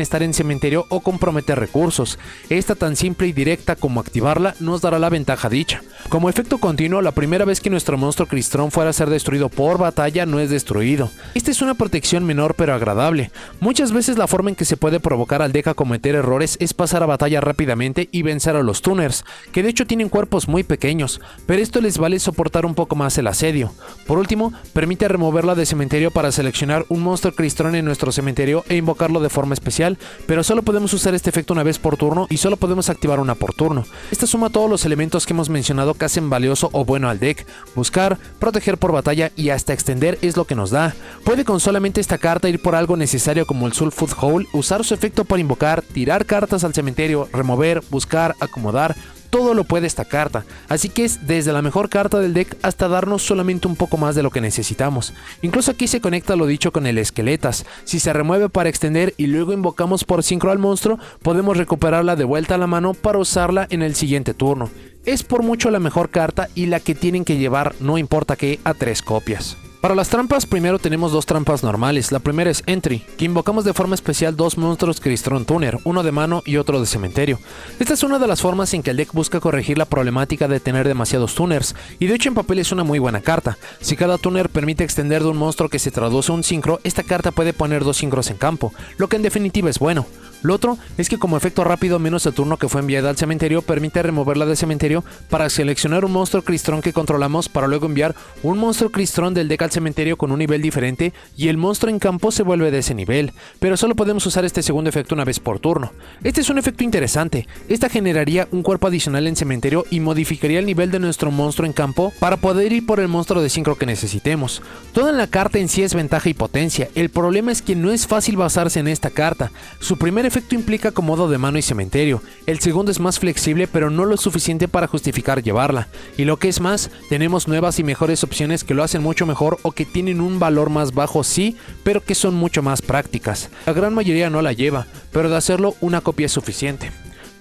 estar en cementerio o comprometer recursos. Esta tan simple y directa como activarla nos dará la ventaja dicha. Como efecto continuo, la primera vez que nuestro monstruo Crystron fuera a ser destruido por batalla no es destruido. Esta es una protección menor pero agradable. Muchas veces la forma en que se puede provocar al deck a cometer errores es pasar a batalla rápidamente y vencer a los tuners, que de hecho tienen cuerpos muy pequeños, pero esto les vale soportar un poco más el asedio. Por último, permite removerla de cementerio para seleccionar un monstruo Crystron en nuestro cementerio e invocarlo de forma especial, pero solo podemos usar este efecto una vez por turno y solo podemos activar una por turno. Esta suma todos los elementos que hemos mencionado que hacen valioso o bueno al deck. Buscar, proteger por batalla y hasta extender es lo que nos da. Puede con solamente esta carta ir por algo necesario como el Sulfur Hole, usar su efecto para invocar, tirar cartas al cementerio, remover, buscar, acomodar. Todo lo puede esta carta, así que es desde la mejor carta del deck hasta darnos solamente un poco más de lo que necesitamos. Incluso aquí se conecta lo dicho con el Esqueletas. Si se remueve para extender y luego invocamos por sincro al monstruo, podemos recuperarla de vuelta a la mano para usarla en el siguiente turno. Es por mucho la mejor carta y la que tienen que llevar, no importa qué, a 3 copias. Para las trampas, primero tenemos 2 trampas normales. La primera es Entry, que invocamos de forma especial 2 monstruos Crystron Tuner, uno de mano y otro de cementerio. Esta es una de las formas en que el deck busca corregir la problemática de tener demasiados tuners, y de hecho en papel es una muy buena carta. Si cada tuner permite extender de un monstruo que se traduce a un sincro, esta carta puede poner 2 sincros en campo, lo que en definitiva es bueno. Lo otro es que como efecto rápido menos el turno que fue enviada al cementerio, permite removerla del cementerio para seleccionar un monstruo Crystron que controlamos para luego enviar un monstruo Crystron del deck al cementerio con un nivel diferente y el monstruo en campo se vuelve de ese nivel, pero solo podemos usar este segundo efecto una vez por turno. Este es un efecto interesante. Esta generaría un cuerpo adicional en cementerio y modificaría el nivel de nuestro monstruo en campo para poder ir por el monstruo de sincro que necesitemos. Toda la carta en sí es ventaja y potencia. El problema es que no es fácil basarse en esta carta. Su primer efecto implica acomodo de mano y cementerio. El segundo es más flexible pero no lo suficiente para justificar llevarla. Y lo que es más, tenemos nuevas y mejores opciones que lo hacen mucho mejor o que tienen un valor más bajo sí, pero que son mucho más prácticas. La gran mayoría no la lleva, pero de hacerlo una copia es suficiente.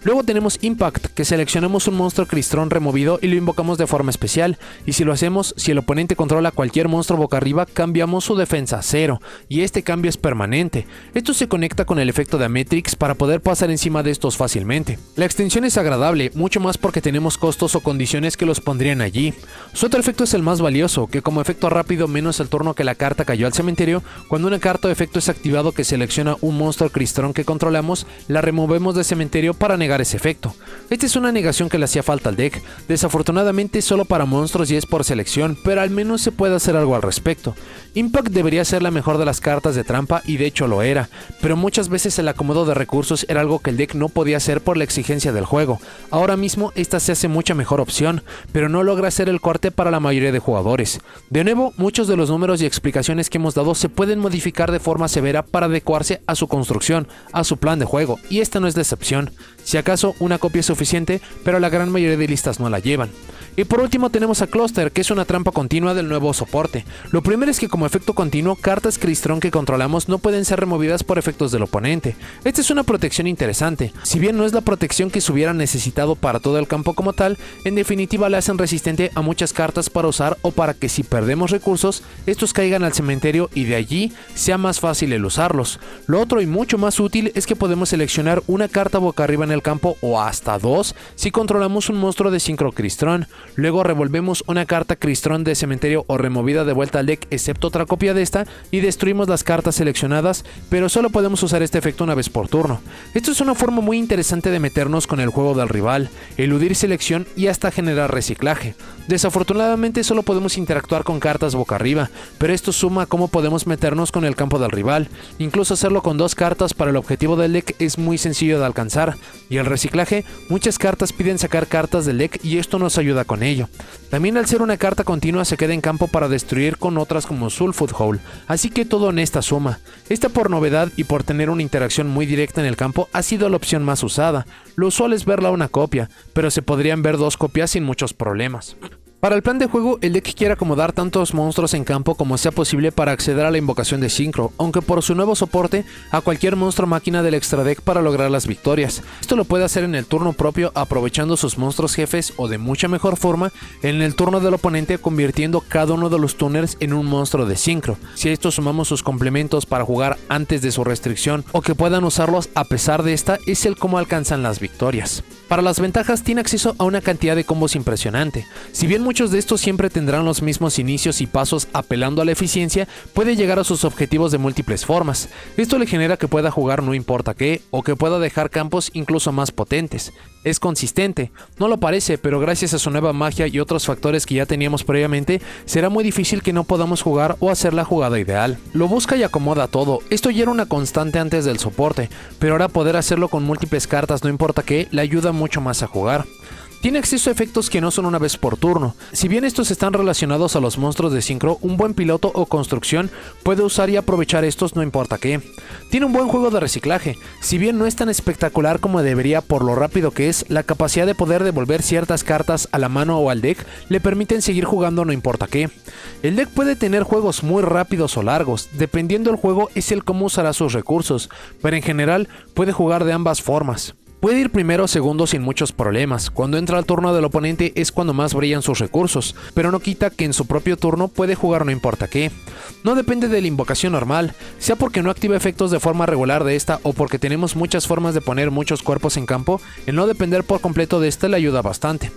Luego tenemos Impact, que seleccionamos un monstruo Crystron removido y lo invocamos de forma especial, y si lo hacemos, si el oponente controla cualquier monstruo boca arriba, cambiamos su defensa a 0, y este cambio es permanente. Esto se conecta con el efecto de Ametrix para poder pasar encima de estos fácilmente. La extensión es agradable, mucho más porque tenemos costos o condiciones que los pondrían allí. Su otro efecto es el más valioso, que como efecto rápido menos el turno que la carta cayó al cementerio, cuando una carta o efecto es activado que selecciona un monstruo Crystron que controlamos, la removemos del cementerio para negar ese efecto. Esta es una negación que le hacía falta al deck, desafortunadamente solo para monstruos y es por selección, pero al menos se puede hacer algo al respecto. Impact debería ser la mejor de las cartas de trampa y de hecho lo era, pero muchas veces el acomodo de recursos era algo que el deck no podía hacer por la exigencia del juego. Ahora mismo esta se hace mucha mejor opción, pero no logra ser el corte para la mayoría de jugadores. De nuevo, muchos de los números y explicaciones que hemos dado se pueden modificar de forma severa para adecuarse a su construcción, a su plan de juego, y esta no es la excepción. Si acaso una copia es suficiente, pero la gran mayoría de listas no la llevan. Y por último tenemos a Cluster, que es una trampa continua del nuevo soporte. Lo primero es que como efecto continuo, cartas Crystron que controlamos no pueden ser removidas por efectos del oponente. Esta es una protección interesante. Si bien no es la protección que se hubiera necesitado para todo el campo como tal, en definitiva la hacen resistente a muchas cartas para usar o para que si perdemos recursos, estos caigan al cementerio y de allí sea más fácil el usarlos. Lo otro y mucho más útil es que podemos seleccionar una carta boca arriba en el campo o hasta 2 si controlamos un monstruo de sincro Crystron. Luego revolvemos una carta Crystron de cementerio o removida de vuelta al deck excepto otra copia de esta y destruimos las cartas seleccionadas, pero solo podemos usar este efecto una vez por turno. Esto es una forma muy interesante de meternos con el juego del rival, eludir selección y hasta generar reciclaje. Desafortunadamente solo podemos interactuar con cartas boca arriba, pero esto suma a cómo podemos meternos con el campo del rival. Incluso hacerlo con 2 cartas para el objetivo del deck es muy sencillo de alcanzar. Y el reciclaje, muchas cartas piden sacar cartas del deck y esto nos ayuda con ello. También al ser una carta continua se queda en campo para destruir con otras como Sulfur Hole, así que todo en esta suma. Esta por novedad y por tener una interacción muy directa en el campo ha sido la opción más usada. Lo usual es verla una copia, pero se podrían ver 2 copias sin muchos problemas. Para el plan de juego, el deck quiere acomodar tantos monstruos en campo como sea posible para acceder a la invocación de sincro, aunque por su nuevo soporte, a cualquier monstruo máquina del extra deck para lograr las victorias. Esto lo puede hacer en el turno propio aprovechando sus monstruos jefes o de mucha mejor forma en el turno del oponente convirtiendo cada uno de los tuners en un monstruo de sincro. Si a esto sumamos sus complementos para jugar antes de su restricción o que puedan usarlos a pesar de esta, es el cómo alcanzan las victorias. Para las ventajas tiene acceso a una cantidad de combos impresionante. Si bien muchos de estos siempre tendrán los mismos inicios y pasos apelando a la eficiencia, puede llegar a sus objetivos de múltiples formas. Esto le genera que pueda jugar no importa qué, o que pueda dejar campos incluso más potentes. Es consistente, no lo parece, pero gracias a su nueva magia y otros factores que ya teníamos previamente, será muy difícil que no podamos jugar o hacer la jugada ideal. Lo busca y acomoda todo, esto ya era una constante antes del soporte, pero ahora poder hacerlo con múltiples cartas no importa qué, le ayuda mucho más a jugar. Tiene acceso a efectos que no son una vez por turno. Si bien estos están relacionados a los monstruos de sincro, un buen piloto o construcción puede usar y aprovechar estos no importa qué. Tiene un buen juego de reciclaje. Si bien no es tan espectacular como debería por lo rápido que es, la capacidad de poder devolver ciertas cartas a la mano o al deck le permiten seguir jugando no importa qué. El deck puede tener juegos muy rápidos o largos, dependiendo del juego es el cómo usará sus recursos, pero en general puede jugar de ambas formas. Puede ir primero o segundo sin muchos problemas, cuando entra al turno del oponente es cuando más brillan sus recursos, pero no quita que en su propio turno puede jugar no importa qué. No depende de la invocación normal, sea porque no activa efectos de forma regular de esta o porque tenemos muchas formas de poner muchos cuerpos en campo, el no depender por completo de esta le ayuda bastante.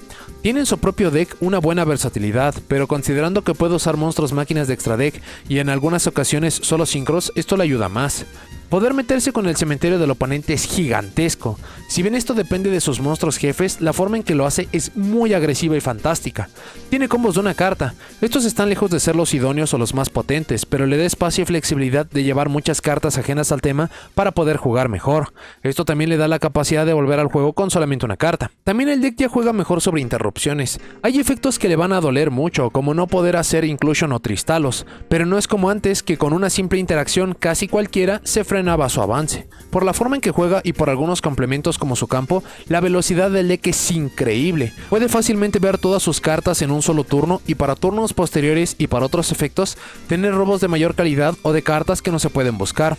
Tiene en su propio deck una buena versatilidad, pero considerando que puede usar monstruos máquinas de extra deck y en algunas ocasiones solo sincros, esto le ayuda más. Poder meterse con el cementerio del oponente es gigantesco. Si bien esto depende de sus monstruos jefes, la forma en que lo hace es muy agresiva y fantástica. Tiene combos de una carta. Estos están lejos de ser los idóneos o los más potentes, pero le da espacio y flexibilidad de llevar muchas cartas ajenas al tema para poder jugar mejor. Esto también le da la capacidad de volver al juego con solamente una carta. También el deck ya juega mejor sobre interrupciones. Hay efectos que le van a doler mucho, como no poder hacer inclusion o tristalos, pero no es como antes que con una simple interacción casi cualquiera se frenaba su avance. Por la forma en que juega y por algunos complementos como su campo, la velocidad del deck es increíble. Puede fácilmente ver todas sus cartas en un solo turno y para turnos posteriores y para otros efectos, tener robos de mayor calidad o de cartas que no se pueden buscar.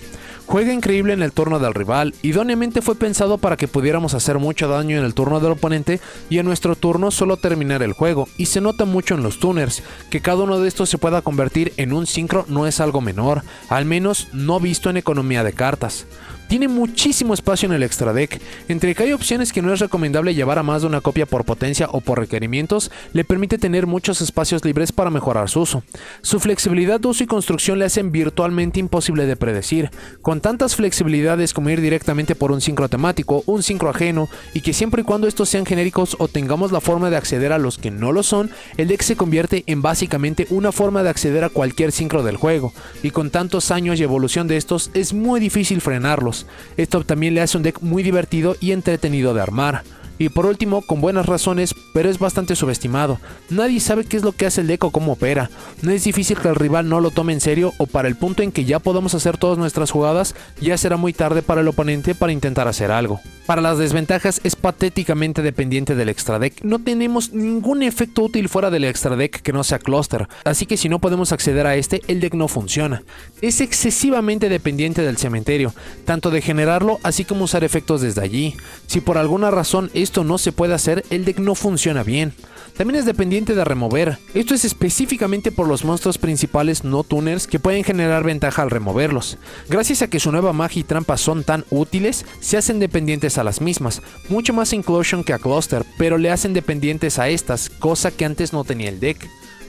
Juega increíble en el turno del rival, idóneamente fue pensado para que pudiéramos hacer mucho daño en el turno del oponente y en nuestro turno solo terminar el juego, y se nota mucho en los tuners, que cada uno de estos se pueda convertir en un sincro no es algo menor, al menos no visto en economía de cartas. Tiene muchísimo espacio en el extra deck, entre que hay opciones que no es recomendable llevar a más de una copia por potencia o por requerimientos, le permite tener muchos espacios libres para mejorar su uso. Su flexibilidad de uso y construcción le hacen virtualmente imposible de predecir, con tantas flexibilidades como ir directamente por un sincro temático, un sincro ajeno, y que siempre y cuando estos sean genéricos o tengamos la forma de acceder a los que no lo son, el deck se convierte en básicamente una forma de acceder a cualquier sincro del juego, y con tantos años y evolución de estos es muy difícil frenarlos. Esto también le hace un deck muy divertido y entretenido de armar. Y por último, con buenas razones, pero es bastante subestimado. Nadie sabe qué es lo que hace el deck o cómo opera. No es difícil que el rival no lo tome en serio o para el punto en que ya podamos hacer todas nuestras jugadas, ya será muy tarde para el oponente para intentar hacer algo. Para las desventajas es patéticamente dependiente del extra deck. No tenemos ningún efecto útil fuera del extra deck que no sea cluster, así que si no podemos acceder a este, el deck no funciona. Es excesivamente dependiente del cementerio, tanto de generarlo así como usar efectos desde allí. Si por alguna razón esto no se puede hacer, el deck no funciona bien. También es dependiente de remover. Esto es específicamente por los monstruos principales no tuners que pueden generar ventaja al removerlos. Gracias a que su nueva magia y trampas son tan útiles, se hacen dependientes a las mismas, mucho más inclusion que a cluster, pero le hacen dependientes a estas, cosa que antes no tenía el deck.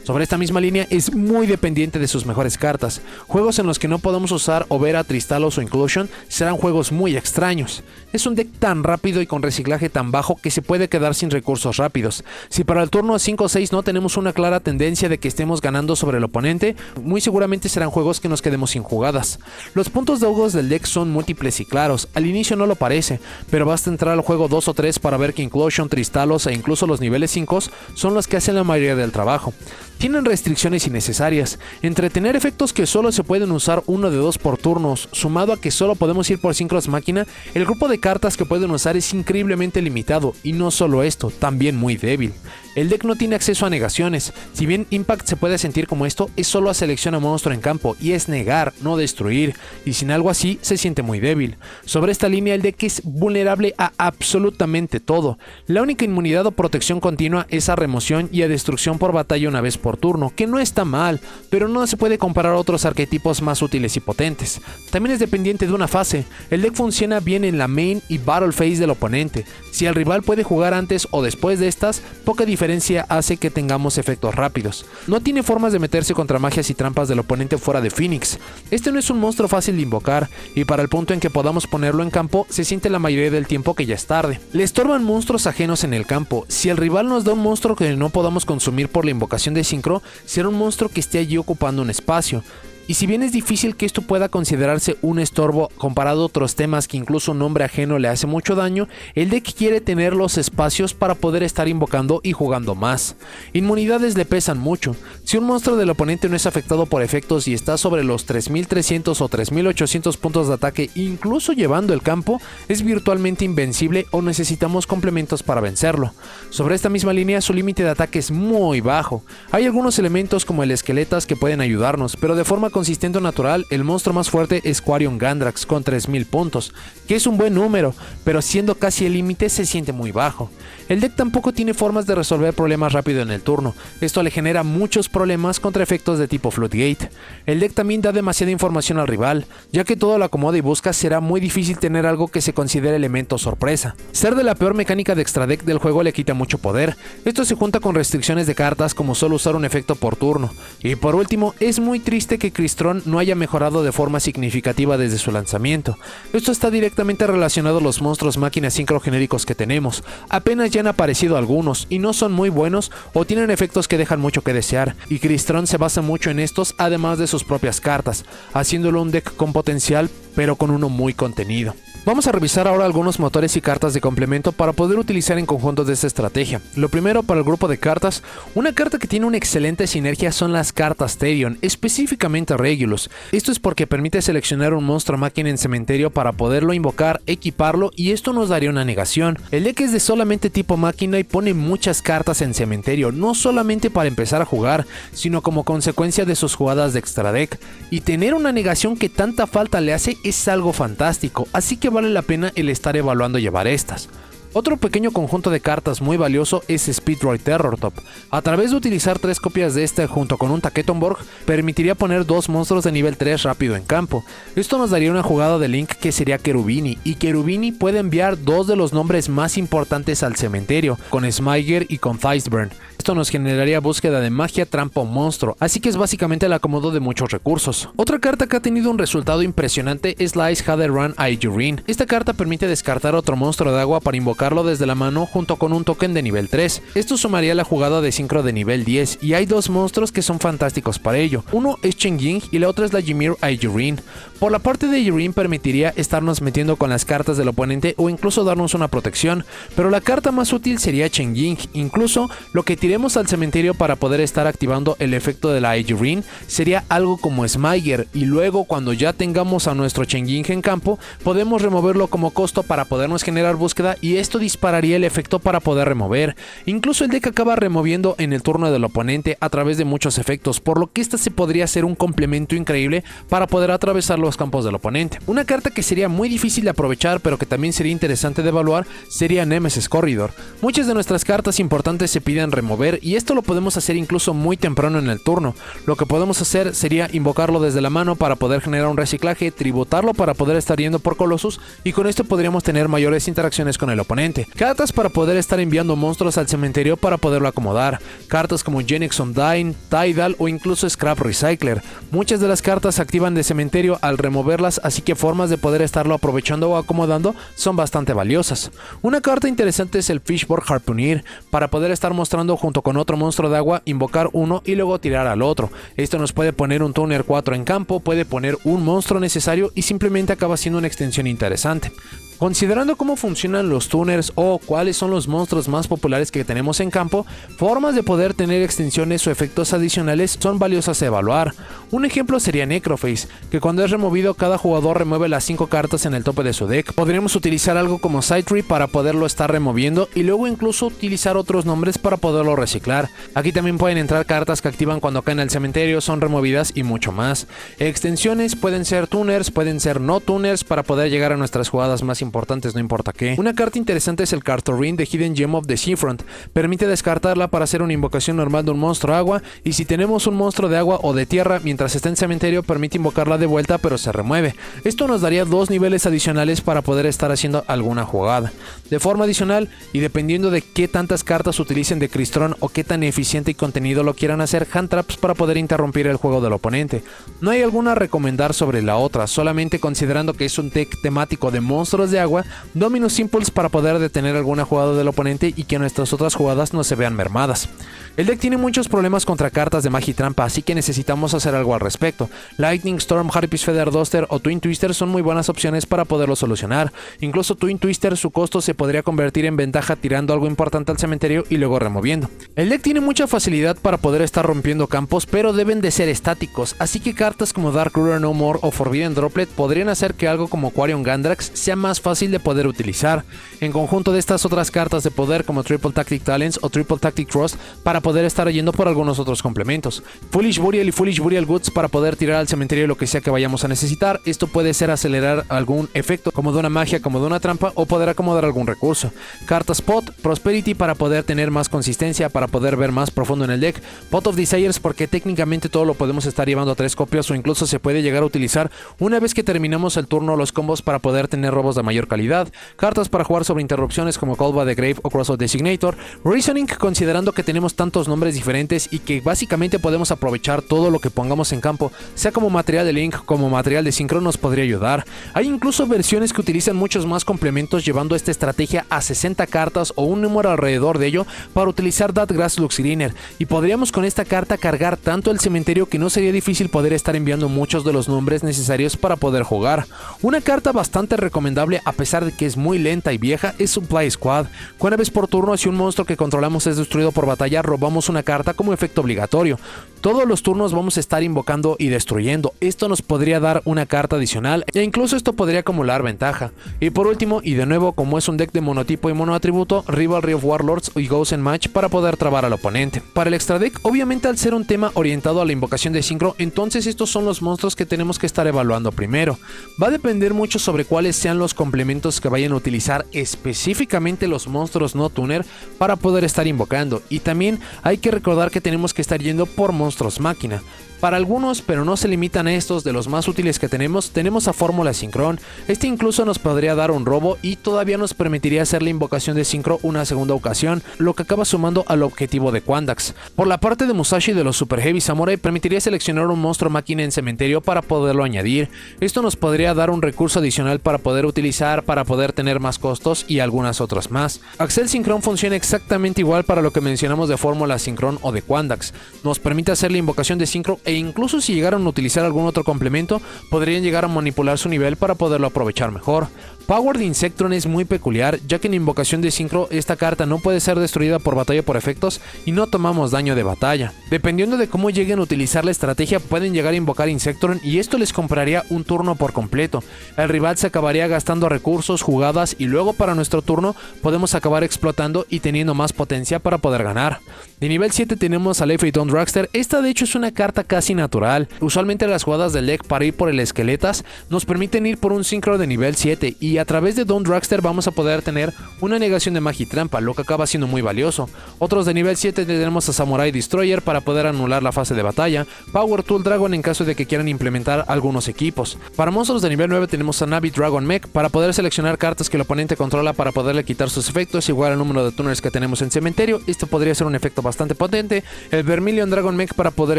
Sobre esta misma línea es muy dependiente de sus mejores cartas. Juegos en los que no podemos usar o ver a Tristalos o Inclusion serán juegos muy extraños. Es un deck tan rápido y con reciclaje tan bajo que se puede quedar sin recursos rápidos. Si para el turno 5 o 6 no tenemos una clara tendencia de que estemos ganando sobre el oponente, muy seguramente serán juegos que nos quedemos sin jugadas. Los puntos de ojos del deck son múltiples y claros, al inicio no lo parece, pero basta entrar al juego 2 o 3 para ver que Inclusion, Tristalos e incluso los niveles 5 son los que hacen la mayoría del trabajo. Tienen restricciones innecesarias, entre tener efectos que solo se pueden usar uno de 2 por turnos, sumado a que solo podemos ir por sincros máquina, el grupo de cartas que pueden usar es increíblemente limitado, y no solo esto, también muy débil. El deck no tiene acceso a negaciones, si bien Impact se puede sentir como esto, es solo a selección a monstruo en campo, y es negar, no destruir, y sin algo así se siente muy débil. Sobre esta línea el deck es vulnerable a absolutamente todo, la única inmunidad o protección continua es a remoción y a destrucción por batalla una vez por por turno, que no está mal, pero no se puede comparar a otros arquetipos más útiles y potentes. También es dependiente de una fase, el deck funciona bien en la main y battle phase del oponente. Si el rival puede jugar antes o después de estas, poca diferencia hace que tengamos efectos rápidos. No tiene formas de meterse contra magias y trampas del oponente fuera de Phoenix. Este no es un monstruo fácil de invocar, y para el punto en que podamos ponerlo en campo, se siente la mayoría del tiempo que ya es tarde. Le estorban monstruos ajenos en el campo. Si el rival nos da un monstruo que no podamos consumir por la invocación de sincro, será un monstruo que esté allí ocupando un espacio. Y si bien es difícil que esto pueda considerarse un estorbo comparado a otros temas que incluso un nombre ajeno le hace mucho daño, el deck quiere tener los espacios para poder estar invocando y jugando más. Inmunidades le pesan mucho. Si un monstruo del oponente no es afectado por efectos y está sobre los 3300 o 3800 puntos de ataque, incluso llevando el campo, es virtualmente invencible o necesitamos complementos para vencerlo. Sobre esta misma línea, su límite de ataque es muy bajo. Hay algunos elementos como el esqueletas que pueden ayudarnos, pero de forma consistente o natural, el monstruo más fuerte es Quarion Gandrax con 3000 puntos, que es un buen número, pero siendo casi el límite se siente muy bajo. El deck tampoco tiene formas de resolver problemas rápido en el turno, esto le genera muchos problemas contra efectos de tipo Floodgate. El deck también da demasiada información al rival, ya que todo lo acomoda y busca, será muy difícil tener algo que se considere elemento sorpresa. Ser de la peor mecánica de extra deck del juego le quita mucho poder, esto se junta con restricciones de cartas como solo usar un efecto por turno, y por último, es muy triste que Crystron no haya mejorado de forma significativa desde su lanzamiento. Esto está directamente relacionado a los monstruos máquinas sincro genéricos que tenemos. Apenas ya han aparecido algunos y no son muy buenos o tienen efectos que dejan mucho que desear, y Crystron se basa mucho en estos además de sus propias cartas, haciéndolo un deck con potencial pero con uno muy contenido. Vamos a revisar ahora algunos motores y cartas de complemento para poder utilizar en conjunto de esta estrategia. Lo primero, para el grupo de cartas, una carta que tiene una excelente sinergia son las cartas Therion, específicamente Regulus. Esto es porque permite seleccionar un monstruo máquina en cementerio para poderlo invocar, equiparlo, y esto nos daría una negación. El deck es de solamente tipo máquina y pone muchas cartas en cementerio, no solamente para empezar a jugar, sino como consecuencia de sus jugadas de extra deck, y tener una negación que tanta falta le hace es algo fantástico, así que vale la pena el estar evaluando llevar estas. Otro pequeño conjunto de cartas muy valioso es Speedroid Terrortop. A través de utilizar 3 copias de este junto con un Taketonborg, permitiría poner 2 monstruos de nivel 3 rápido en campo. Esto nos daría una jugada de Link que sería Cherubini, y Cherubini puede enviar 2 de los nombres más importantes al cementerio, con Smyger y con Thiceburn. Esto nos generaría búsqueda de magia, trampa o monstruo, así que es básicamente el acomodo de muchos recursos. Otra carta que ha tenido un resultado impresionante es la Ice Hather Run Aejurin. Esta carta permite descartar otro monstruo de agua para invocarlo desde la mano junto con un token de nivel 3. Esto sumaría la jugada de sincro de nivel 10, y hay 2 monstruos que son fantásticos para ello. Uno es Chen Ying y la otra es la Ymir Aejurin. Por la parte de Aejurin permitiría estarnos metiendo con las cartas del oponente o incluso darnos una protección, pero la carta más útil sería Chen Ying. Incluso lo que tiremos al cementerio para poder estar activando el efecto de la Aejurin sería algo como Smyger, y luego cuando ya tengamos a nuestro Chen Ying en campo podemos removerlo como costo para podernos generar búsqueda, y esto dispararía el efecto para poder remover. Incluso el deck acaba removiendo en el turno del oponente a través de muchos efectos, por lo que esta se podría ser un complemento increíble para poder atravesar los campos del oponente. Una carta que sería muy difícil de aprovechar pero que también sería interesante de evaluar sería Nemesis Corridor. Muchas de nuestras cartas importantes se piden remover, y esto lo podemos hacer incluso muy temprano en el turno. Lo que podemos hacer sería invocarlo desde la mano para poder generar un reciclaje, tributarlo para poder estar yendo por Colossus, y con esto podríamos tener mayores interacciones con el oponente. Cartas para poder estar enviando monstruos al cementerio para poderlo acomodar. Cartas como Genex Undyne, Tidal o incluso Scrap Recycler. Muchas de las cartas se activan de cementerio al removerlas, así que formas de poder estarlo aprovechando o acomodando son bastante valiosas. Una carta interesante es el Fishborg Harpooner, para poder estar mostrando junto con otro monstruo de agua, invocar uno y luego tirar al otro. Esto nos puede poner un Tuner 4 en campo, puede poner un monstruo necesario y simplemente acaba siendo una extensión interesante. Considerando cómo funcionan los tuners o cuáles son los monstruos más populares que tenemos en campo, formas de poder tener extensiones o efectos adicionales son valiosas a evaluar. Un ejemplo sería Necroface, que cuando es removido cada jugador remueve las 5 cartas en el tope de su deck. Podríamos utilizar algo como Sidetree para poderlo estar removiendo y luego incluso utilizar otros nombres para poderlo reciclar. Aquí también pueden entrar cartas que activan cuando caen al cementerio, son removidas y mucho más. Extensiones pueden ser tuners, pueden ser no tuners para poder llegar a nuestras jugadas más importantes importantes, no importa qué. Una carta interesante es el Cartorin de Hidden Gem of the Seafront. Permite descartarla para hacer una invocación normal de un monstruo agua, y si tenemos un monstruo de agua o de tierra mientras está en cementerio, permite invocarla de vuelta pero se remueve. Esto nos daría 2 niveles adicionales para poder estar haciendo alguna jugada. De forma adicional, y dependiendo de qué tantas cartas utilicen de Crystron o qué tan eficiente y contenido lo quieran hacer, hand traps para poder interrumpir el juego del oponente. No hay alguna a recomendar sobre la otra, solamente considerando que es un deck temático de monstruos de agua, Dominus Impulse para poder detener alguna jugada del oponente y que nuestras otras jugadas no se vean mermadas. El deck tiene muchos problemas contra cartas de magia y trampa, así que necesitamos hacer algo al respecto. Lightning Storm, Harpy's Feather Duster o Twin Twister son muy buenas opciones para poderlo solucionar. Incluso Twin Twister, su costo se podría convertir en ventaja tirando algo importante al cementerio y luego removiendo. El deck tiene mucha facilidad para poder estar rompiendo campos, pero deben de ser estáticos, así que cartas como Dark Ruler No More o Forbidden Droplet podrían hacer que algo como Quarion Gandrax sea más fácil de poder utilizar, en conjunto de estas otras cartas de poder como Triple Tactic Talents o Triple Tactic Trust para poder estar yendo por algunos otros complementos. Foolish Burial y Foolish Burial Goods para poder tirar al cementerio lo que sea que vayamos a necesitar. Esto puede ser acelerar algún efecto como de una magia, como de una trampa, o poder acomodar algún recurso. Carta Spot, Prosperity para poder tener más consistencia, para poder ver más profundo en el deck. Pot of Desires porque técnicamente todo lo podemos estar llevando a 3 copias o incluso se puede llegar a utilizar una vez que terminamos el turno los combos para poder tener robos de mayor calidad. Cartas para jugar sobre interrupciones como Call by the Grave o Cross of Designator. Reasoning considerando que tenemos tantos nombres diferentes y que básicamente podemos aprovechar todo lo que pongamos en campo, sea como material de link, como material de sincro, nos podría ayudar. Hay incluso versiones que utilizan muchos más complementos llevando esta estrategia a 60 cartas o un número alrededor de ello para utilizar That Grass Luxgreener, y podríamos con esta carta cargar tanto el cementerio que no sería difícil poder estar enviando muchos de los nombres necesarios para poder jugar. Una carta bastante recomendable a pesar de que es muy lenta y vieja es Supply Squad. Una vez por turno, si un monstruo que controlamos es destruido por batalla, robamos una carta como efecto obligatorio. Todos los turnos vamos a estar invocando y destruyendo. Esto nos podría dar una carta adicional e incluso esto podría acumular ventaja. Y por último, y de nuevo como es un deck de monotipo y monoatributo, Rivalry of Warlords y Ghost and Match para poder trabar al oponente. Para el extra deck, obviamente al ser un tema orientado a la invocación de sincro, entonces estos son los monstruos que tenemos que estar evaluando primero. Va a depender mucho sobre cuáles sean los complementos que vayan a utilizar específicamente los monstruos no tuner para poder estar invocando, y también hay que recordar que tenemos que estar yendo por monstruos máquina. Para algunos, pero no se limitan a estos, de los más útiles que tenemos a Fórmula Synchron. Este incluso nos podría dar un robo y todavía nos permitiría hacer la invocación de sincro una segunda ocasión, lo que acaba sumando al objetivo de Quandax. Por la parte de Musashi de los Super Heavy Samurai, permitiría seleccionar un monstruo máquina en cementerio para poderlo añadir. Esto nos podría dar un recurso adicional para poder utilizar, para poder tener más costos y algunas otras más. Axel Synchron funciona exactamente igual para lo que mencionamos de Fórmula Synchron o de Quandax. Nos permite hacer la invocación de sincro e incluso si llegaran a utilizar algún otro complemento, podrían llegar a manipular su nivel para poderlo aprovechar mejor. Power de Insectron es muy peculiar, ya que en invocación de sincro esta carta no puede ser destruida por batalla por efectos y no tomamos daño de batalla. Dependiendo de cómo lleguen a utilizar la estrategia, pueden llegar a invocar Insectron y esto les compraría un turno por completo. El rival se acabaría gastando recursos, jugadas, y luego para nuestro turno podemos acabar explotando y teniendo más potencia para poder ganar. De nivel 7 tenemos a Leviathan Dragster. Esta de hecho es una carta casi natural. Usualmente las jugadas del deck para ir por el Esqueletas nos permiten ir por un sincro de nivel 7 y a través de Dawn Dragster vamos a poder tener una negación de magia y trampa, lo que acaba siendo muy valioso. Otros de nivel 7 tenemos a Samurai Destroyer para poder anular la fase de batalla, Power Tool Dragon en caso de que quieran implementar algunos equipos. Para monstruos de nivel 9 tenemos a Navi Dragon Mech para poder seleccionar cartas que el oponente controla para poderle quitar sus efectos igual al número de tuners que tenemos en cementerio. Esto podría ser un efecto bastante potente. El Vermilion Dragon Mech para poder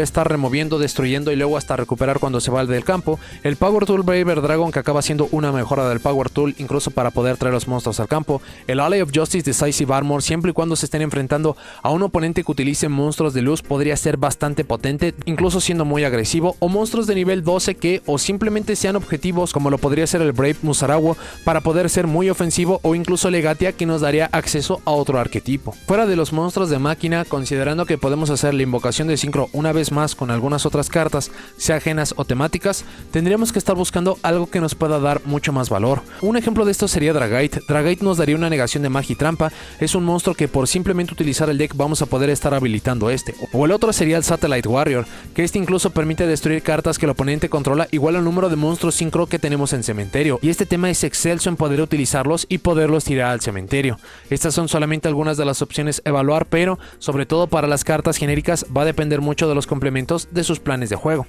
estar removiendo, destruyendo y luego hasta recuperar cuando se va del campo. El Power Tool Braver Dragon que acaba siendo una mejora del Power Tool incluso para poder traer los monstruos al campo. El Ally of Justice Decisive Armor, siempre y cuando se estén enfrentando a un oponente que utilice monstruos de luz, podría ser bastante potente, incluso siendo muy agresivo. O monstruos de nivel 12 que o simplemente sean objetivos, como lo podría ser el Brave Musarawa, para poder ser muy ofensivo, o incluso Legatia, que nos daría acceso a otro arquetipo. Fuera de los monstruos de máquina, considerando que podemos hacer la invocación de sincro una vez más con algunas otras cartas, sea ajenas o temáticas, tendríamos que estar buscando algo que nos pueda dar mucho más valor. Un ejemplo de esto sería Dragite. Dragite nos daría una negación de magia y trampa, es un monstruo que por simplemente utilizar el deck vamos a poder estar habilitando este. O el otro sería el Satellite Warrior, que este incluso permite destruir cartas que el oponente controla igual al número de monstruos sincro que tenemos en cementerio, y este tema es excelso en poder utilizarlos y poderlos tirar al cementerio. Estas son solamente algunas de las opciones a evaluar, pero sobre todo para las cartas genéricas va a depender mucho de los complementos de sus planes de juego.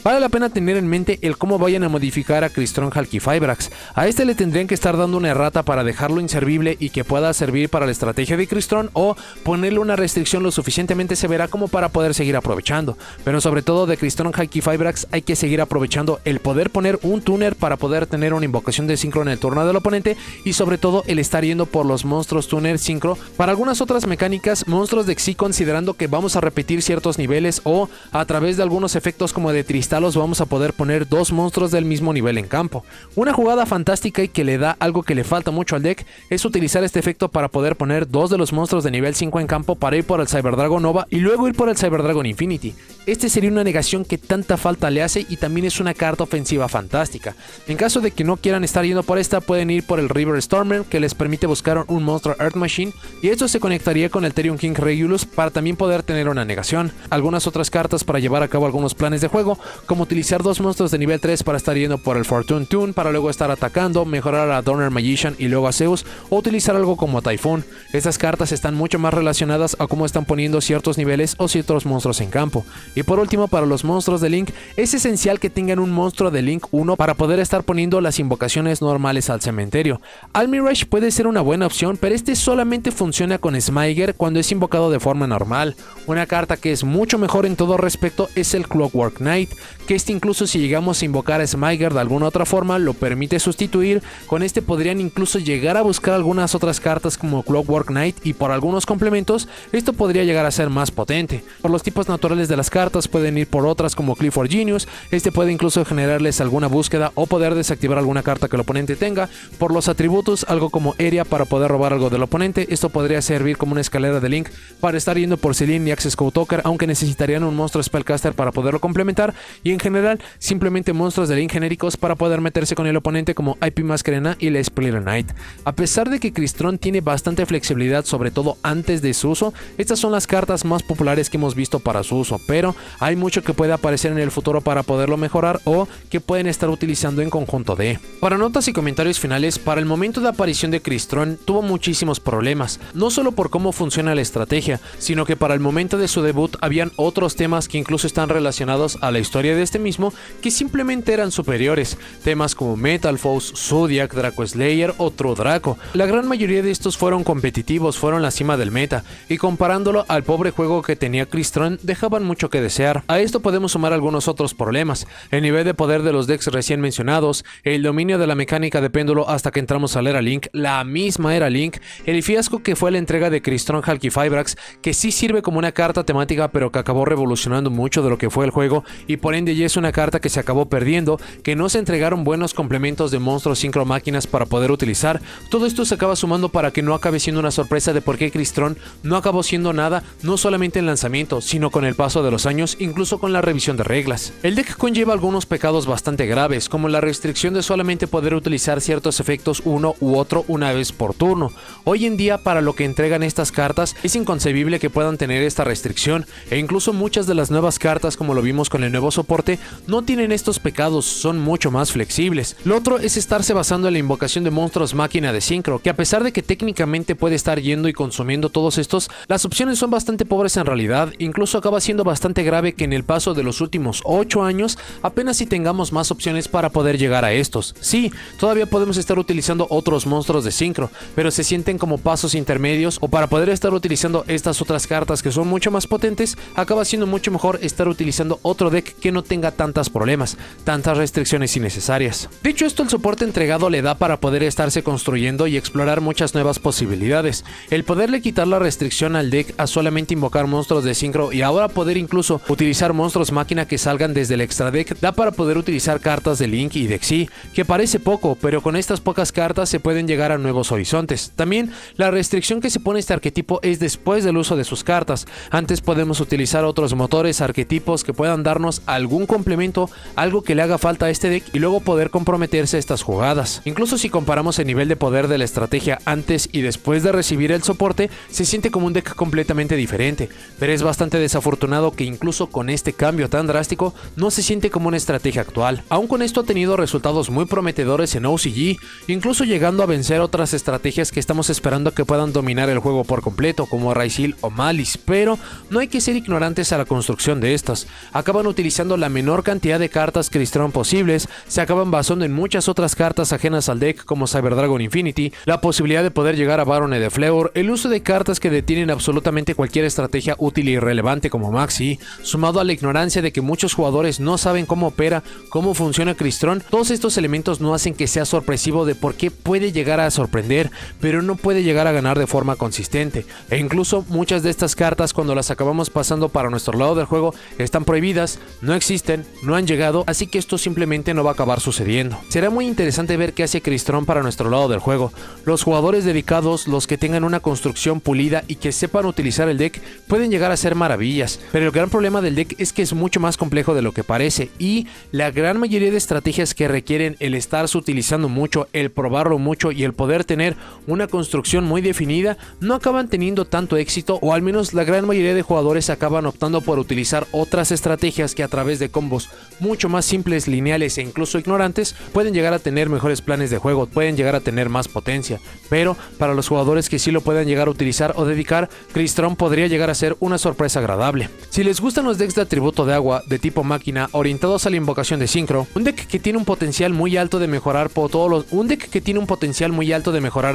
Vale la pena tener en mente el cómo vayan a modificar a Crystron Halqifibrax. A este le tendrían que estar dando una errata para dejarlo inservible y que pueda servir para la estrategia de Crystron, o ponerle una restricción lo suficientemente severa como para poder seguir aprovechando. Pero sobre todo de Crystron Halqifibrax hay que seguir aprovechando el poder poner un tuner para poder tener una invocación de sincro en el turno del oponente, y sobre todo el estar yendo por los monstruos tuner sincro para algunas otras mecánicas, monstruos de Xyz, considerando que vamos a repetir ciertos niveles, o a través de algunos efectos como de Tristalos vamos a poder poner dos monstruos del mismo nivel en campo. Una jugada fantástica y que le da algo que le falta mucho al deck es utilizar este efecto para poder poner dos de los monstruos de nivel 5 en campo para ir por el Cyberdragon Nova y luego ir por el Cyberdragon Infinity. Este sería una negación que tanta falta le hace y también es una carta ofensiva fantástica. En caso de que no quieran estar yendo por esta, pueden ir por el River Stormer, que les permite buscar un monstruo Earth Machine, y esto se conectaría con el Therion King Regulus para también poder tener una negación. Algunas otras cartas para llevar a cabo algunos planes de juego, como utilizar dos monstruos de nivel 3 para estar yendo por el Fortune Tune para luego estar atacando, mejorar a Donner Magician y luego a Zeus, o utilizar algo como Typhoon. Estas cartas están mucho más relacionadas a cómo están poniendo ciertos niveles o ciertos monstruos en campo. Y por último, para los monstruos de Link, es esencial que tengan un monstruo de Link 1 para poder estar poniendo las invocaciones normales al cementerio. Almirage puede ser una buena opción, pero este solamente funciona con Smiger cuando es invocado de forma normal. Una carta que es mucho mejor en todo respecto es el Clockwork Knight, que este incluso si llegamos a invocar a Smiger de alguna otra forma lo permite sustituir. Con este podrían incluso llegar a buscar algunas otras cartas como Clockwork Knight, y por algunos complementos esto podría llegar a ser más potente. Por los tipos naturales de las cartas pueden ir por otras como Clifford Genius, este puede incluso generarles alguna búsqueda o poder desactivar alguna carta que el oponente tenga. Por los atributos, algo como Area para poder robar algo del oponente, esto podría servir como una escalera de Link para estar yendo por Celine y Access Code Talker, aunque necesitarían un monstruo Spellcaster para poderlo complementar, y en general simplemente monstruos de Link genéricos para poder meterse con el oponente como IP Masquerena y la Splitter Knight. A pesar de que Crystron tiene bastante flexibilidad, sobre todo antes de su uso, estas son las cartas más populares que hemos visto para su uso, pero hay mucho que puede aparecer en el futuro para poderlo mejorar o que pueden estar utilizando en conjunto de. Para notas y comentarios finales, para el momento de aparición de Crystron tuvo muchísimos problemas, no solo por cómo funciona la estrategia, sino que para el momento de su debut habían otros temas que incluso están relacionados a la historia de este mismo que simplemente eran superiores, temas como Metal Foes, Zodiac, Draco Slayer o True Draco. La gran mayoría de estos fueron competitivos, fueron la cima del meta, y comparándolo al pobre juego que tenía Crystron dejaban mucho que desear. A esto podemos sumar algunos otros problemas: el nivel de poder de los decks recién mencionados, el dominio de la mecánica de péndulo hasta que entramos a la era Link, la misma era Link, el fiasco que fue la entrega de Crystron Halqifibrax, que sí sirve como una carta temática pero que acabó revolucionando mucho de lo que fue el juego, y por ende ya es una carta que se acabó perdiendo, que no se entregaron buenos complementos de monstruos sincro máquinas para poder utilizar. Todo esto se acaba sumando para que no acabe siendo una sorpresa de por qué Crystron no acabó siendo nada, no solamente en lanzamiento, sino con el paso de los años, incluso con la revisión de reglas. El deck conlleva algunos pecados bastante graves, como la restricción de solamente poder utilizar ciertos efectos uno u otro una vez por turno. Hoy en día, para lo que entregan estas cartas, es inconcebible que puedan tener esta restricción, e incluso muchas de las nuevas cartas, como lo vimos con el nuevo soporte, no tienen estos pecados, son mucho más flexibles. Lo otro es estarse basando en la invocación de monstruos máquina de sincro, que a pesar de que técnicamente puede estar yendo y consumiendo todos estos, las opciones son bastante pobres en realidad. Incluso acaba siendo bastante grave que en el paso de los últimos 8 años apenas si tengamos más opciones para poder llegar a estos. Sí, todavía podemos estar utilizando otros monstruos de sincro, pero se sienten como pasos intermedios, o para poder estar utilizando estas otras cartas que son mucho más potentes, acaba siendo mucho mejor estar utilizando otro deck que no tenga tantos problemas, tantas restricciones innecesarias. Dicho esto, el soporte entregado le da para poder estarse construyendo y explorar muchas nuevas posibilidades. El poderle quitar la restricción al deck a solamente invocar monstruos de sincro y ahora poder incluso utilizar monstruos máquina que salgan desde el extra deck, da para poder utilizar cartas de Link y de Xyz, que parece poco, pero con estas pocas cartas se pueden llegar a nuevos horizontes. También la restricción que se pone este arquetipo es después del uso de sus cartas. Antes podemos utilizar otros motores arquetipos que puedan darnos algún algún complemento, algo que le haga falta a este deck y luego poder comprometerse a estas jugadas. Incluso si comparamos el nivel de poder de la estrategia antes y después de recibir el soporte, se siente como un deck completamente diferente, pero es bastante desafortunado que incluso con este cambio tan drástico no se siente como una estrategia actual. Aún con esto ha tenido resultados muy prometedores en OCG, incluso llegando a vencer otras estrategias que estamos esperando que puedan dominar el juego por completo, como Raizil o Malice, pero no hay que ser ignorantes a la construcción de estas. Acaban utilizando la menor cantidad de cartas Crystron posibles, se acaban basando en muchas otras cartas ajenas al deck como Cyber Dragon Infinity, la posibilidad de poder llegar a Barone de Fleur, el uso de cartas que detienen absolutamente cualquier estrategia útil y relevante como Maxi, sumado a la ignorancia de que muchos jugadores no saben cómo opera, cómo funciona Crystron. Todos estos elementos no hacen que sea sorpresivo de por qué puede llegar a sorprender, pero no puede llegar a ganar de forma consistente, e incluso muchas de estas cartas cuando las acabamos pasando para nuestro lado del juego están prohibidas, no existen, no han llegado, así que esto simplemente no va a acabar sucediendo. Será muy interesante ver qué hace Crystron para nuestro lado del juego. Los jugadores dedicados, los que tengan una construcción pulida y que sepan utilizar el deck, pueden llegar a hacer maravillas, pero el gran problema del deck es que es mucho más complejo de lo que parece, y la gran mayoría de estrategias que requieren el estarse utilizando mucho, el probarlo mucho y el poder tener una construcción muy definida, no acaban teniendo tanto éxito, o al menos la gran mayoría de jugadores acaban optando por utilizar otras estrategias que a través de combos mucho más simples, lineales e incluso ignorantes pueden llegar a tener mejores planes de juego, pueden llegar a tener más potencia, pero para los jugadores que sí lo puedan llegar a utilizar o dedicar, Crystron podría llegar a ser una sorpresa agradable. Si les gustan los decks de atributo de agua, de tipo máquina, orientados a la invocación de Synchro, un deck que tiene un potencial muy alto de mejorar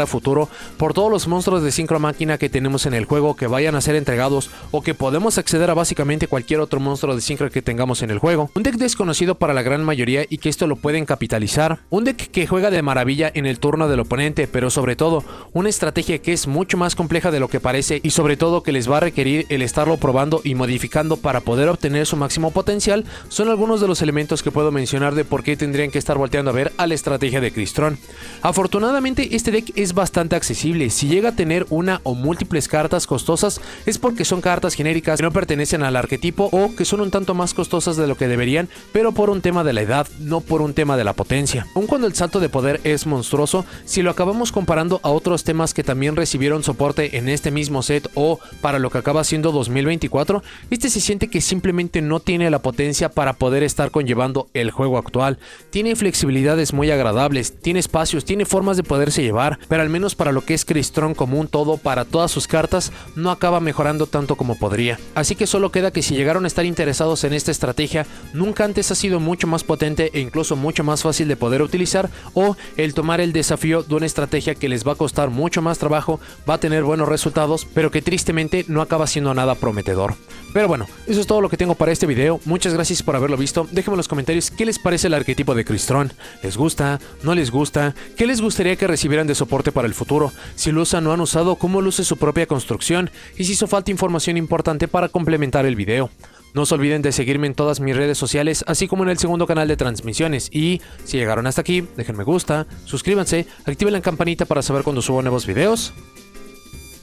a futuro por todos los monstruos de Synchro máquina que tenemos en el juego que vayan a ser entregados, o que podemos acceder a básicamente cualquier otro monstruo de Synchro que tengamos en el juego. Un deck desconocido para la gran mayoría y que esto lo pueden capitalizar. Un deck que juega de maravilla en el turno del oponente, pero sobre todo una estrategia que es mucho más compleja de lo que parece, y sobre todo que les va a requerir el estarlo probando y modificando para poder obtener su máximo potencial. Son algunos de los elementos que puedo mencionar de por qué tendrían que estar volteando a ver a la estrategia de Crystron. Afortunadamente este deck es bastante accesible. Si llega a tener una o múltiples cartas costosas es porque son cartas genéricas que no pertenecen al arquetipo o que son un tanto más costosas de lo que deberían, pero por un tema de la edad, no por un tema de la potencia. Aun cuando el salto de poder es monstruoso, si lo acabamos comparando a otros temas que también recibieron soporte en este mismo set o para lo que acaba siendo 2024, este se siente que simplemente no tiene la potencia para poder estar conllevando el juego actual. Tiene flexibilidades muy agradables, tiene espacios, tiene formas de poderse llevar, pero al menos para lo que es Crystron como un todo, para todas sus cartas, no acaba mejorando tanto como podría. Así que solo queda que si llegaron a estar interesados en esta estrategia, nunca antes ha sido mucho más potente e incluso mucho más fácil de poder utilizar, o el tomar el desafío de una estrategia que les va a costar mucho más trabajo, va a tener buenos resultados, pero que tristemente no acaba siendo nada prometedor. Pero bueno, eso es todo lo que tengo para este video. Muchas gracias por haberlo visto. Déjenme en los comentarios qué les parece el arquetipo de Crystron. ¿Les gusta? ¿No les gusta? ¿Qué les gustaría que recibieran de soporte para el futuro? Si lo usan o han usado, ¿cómo luce su propia construcción? Y si hizo falta información importante para complementar el video. No se olviden de seguirme en todas mis redes sociales, así como en el segundo canal de transmisiones. Y si llegaron hasta aquí, dejen me gusta, suscríbanse, activen la campanita para saber cuando subo nuevos videos.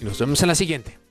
Y nos vemos en la siguiente.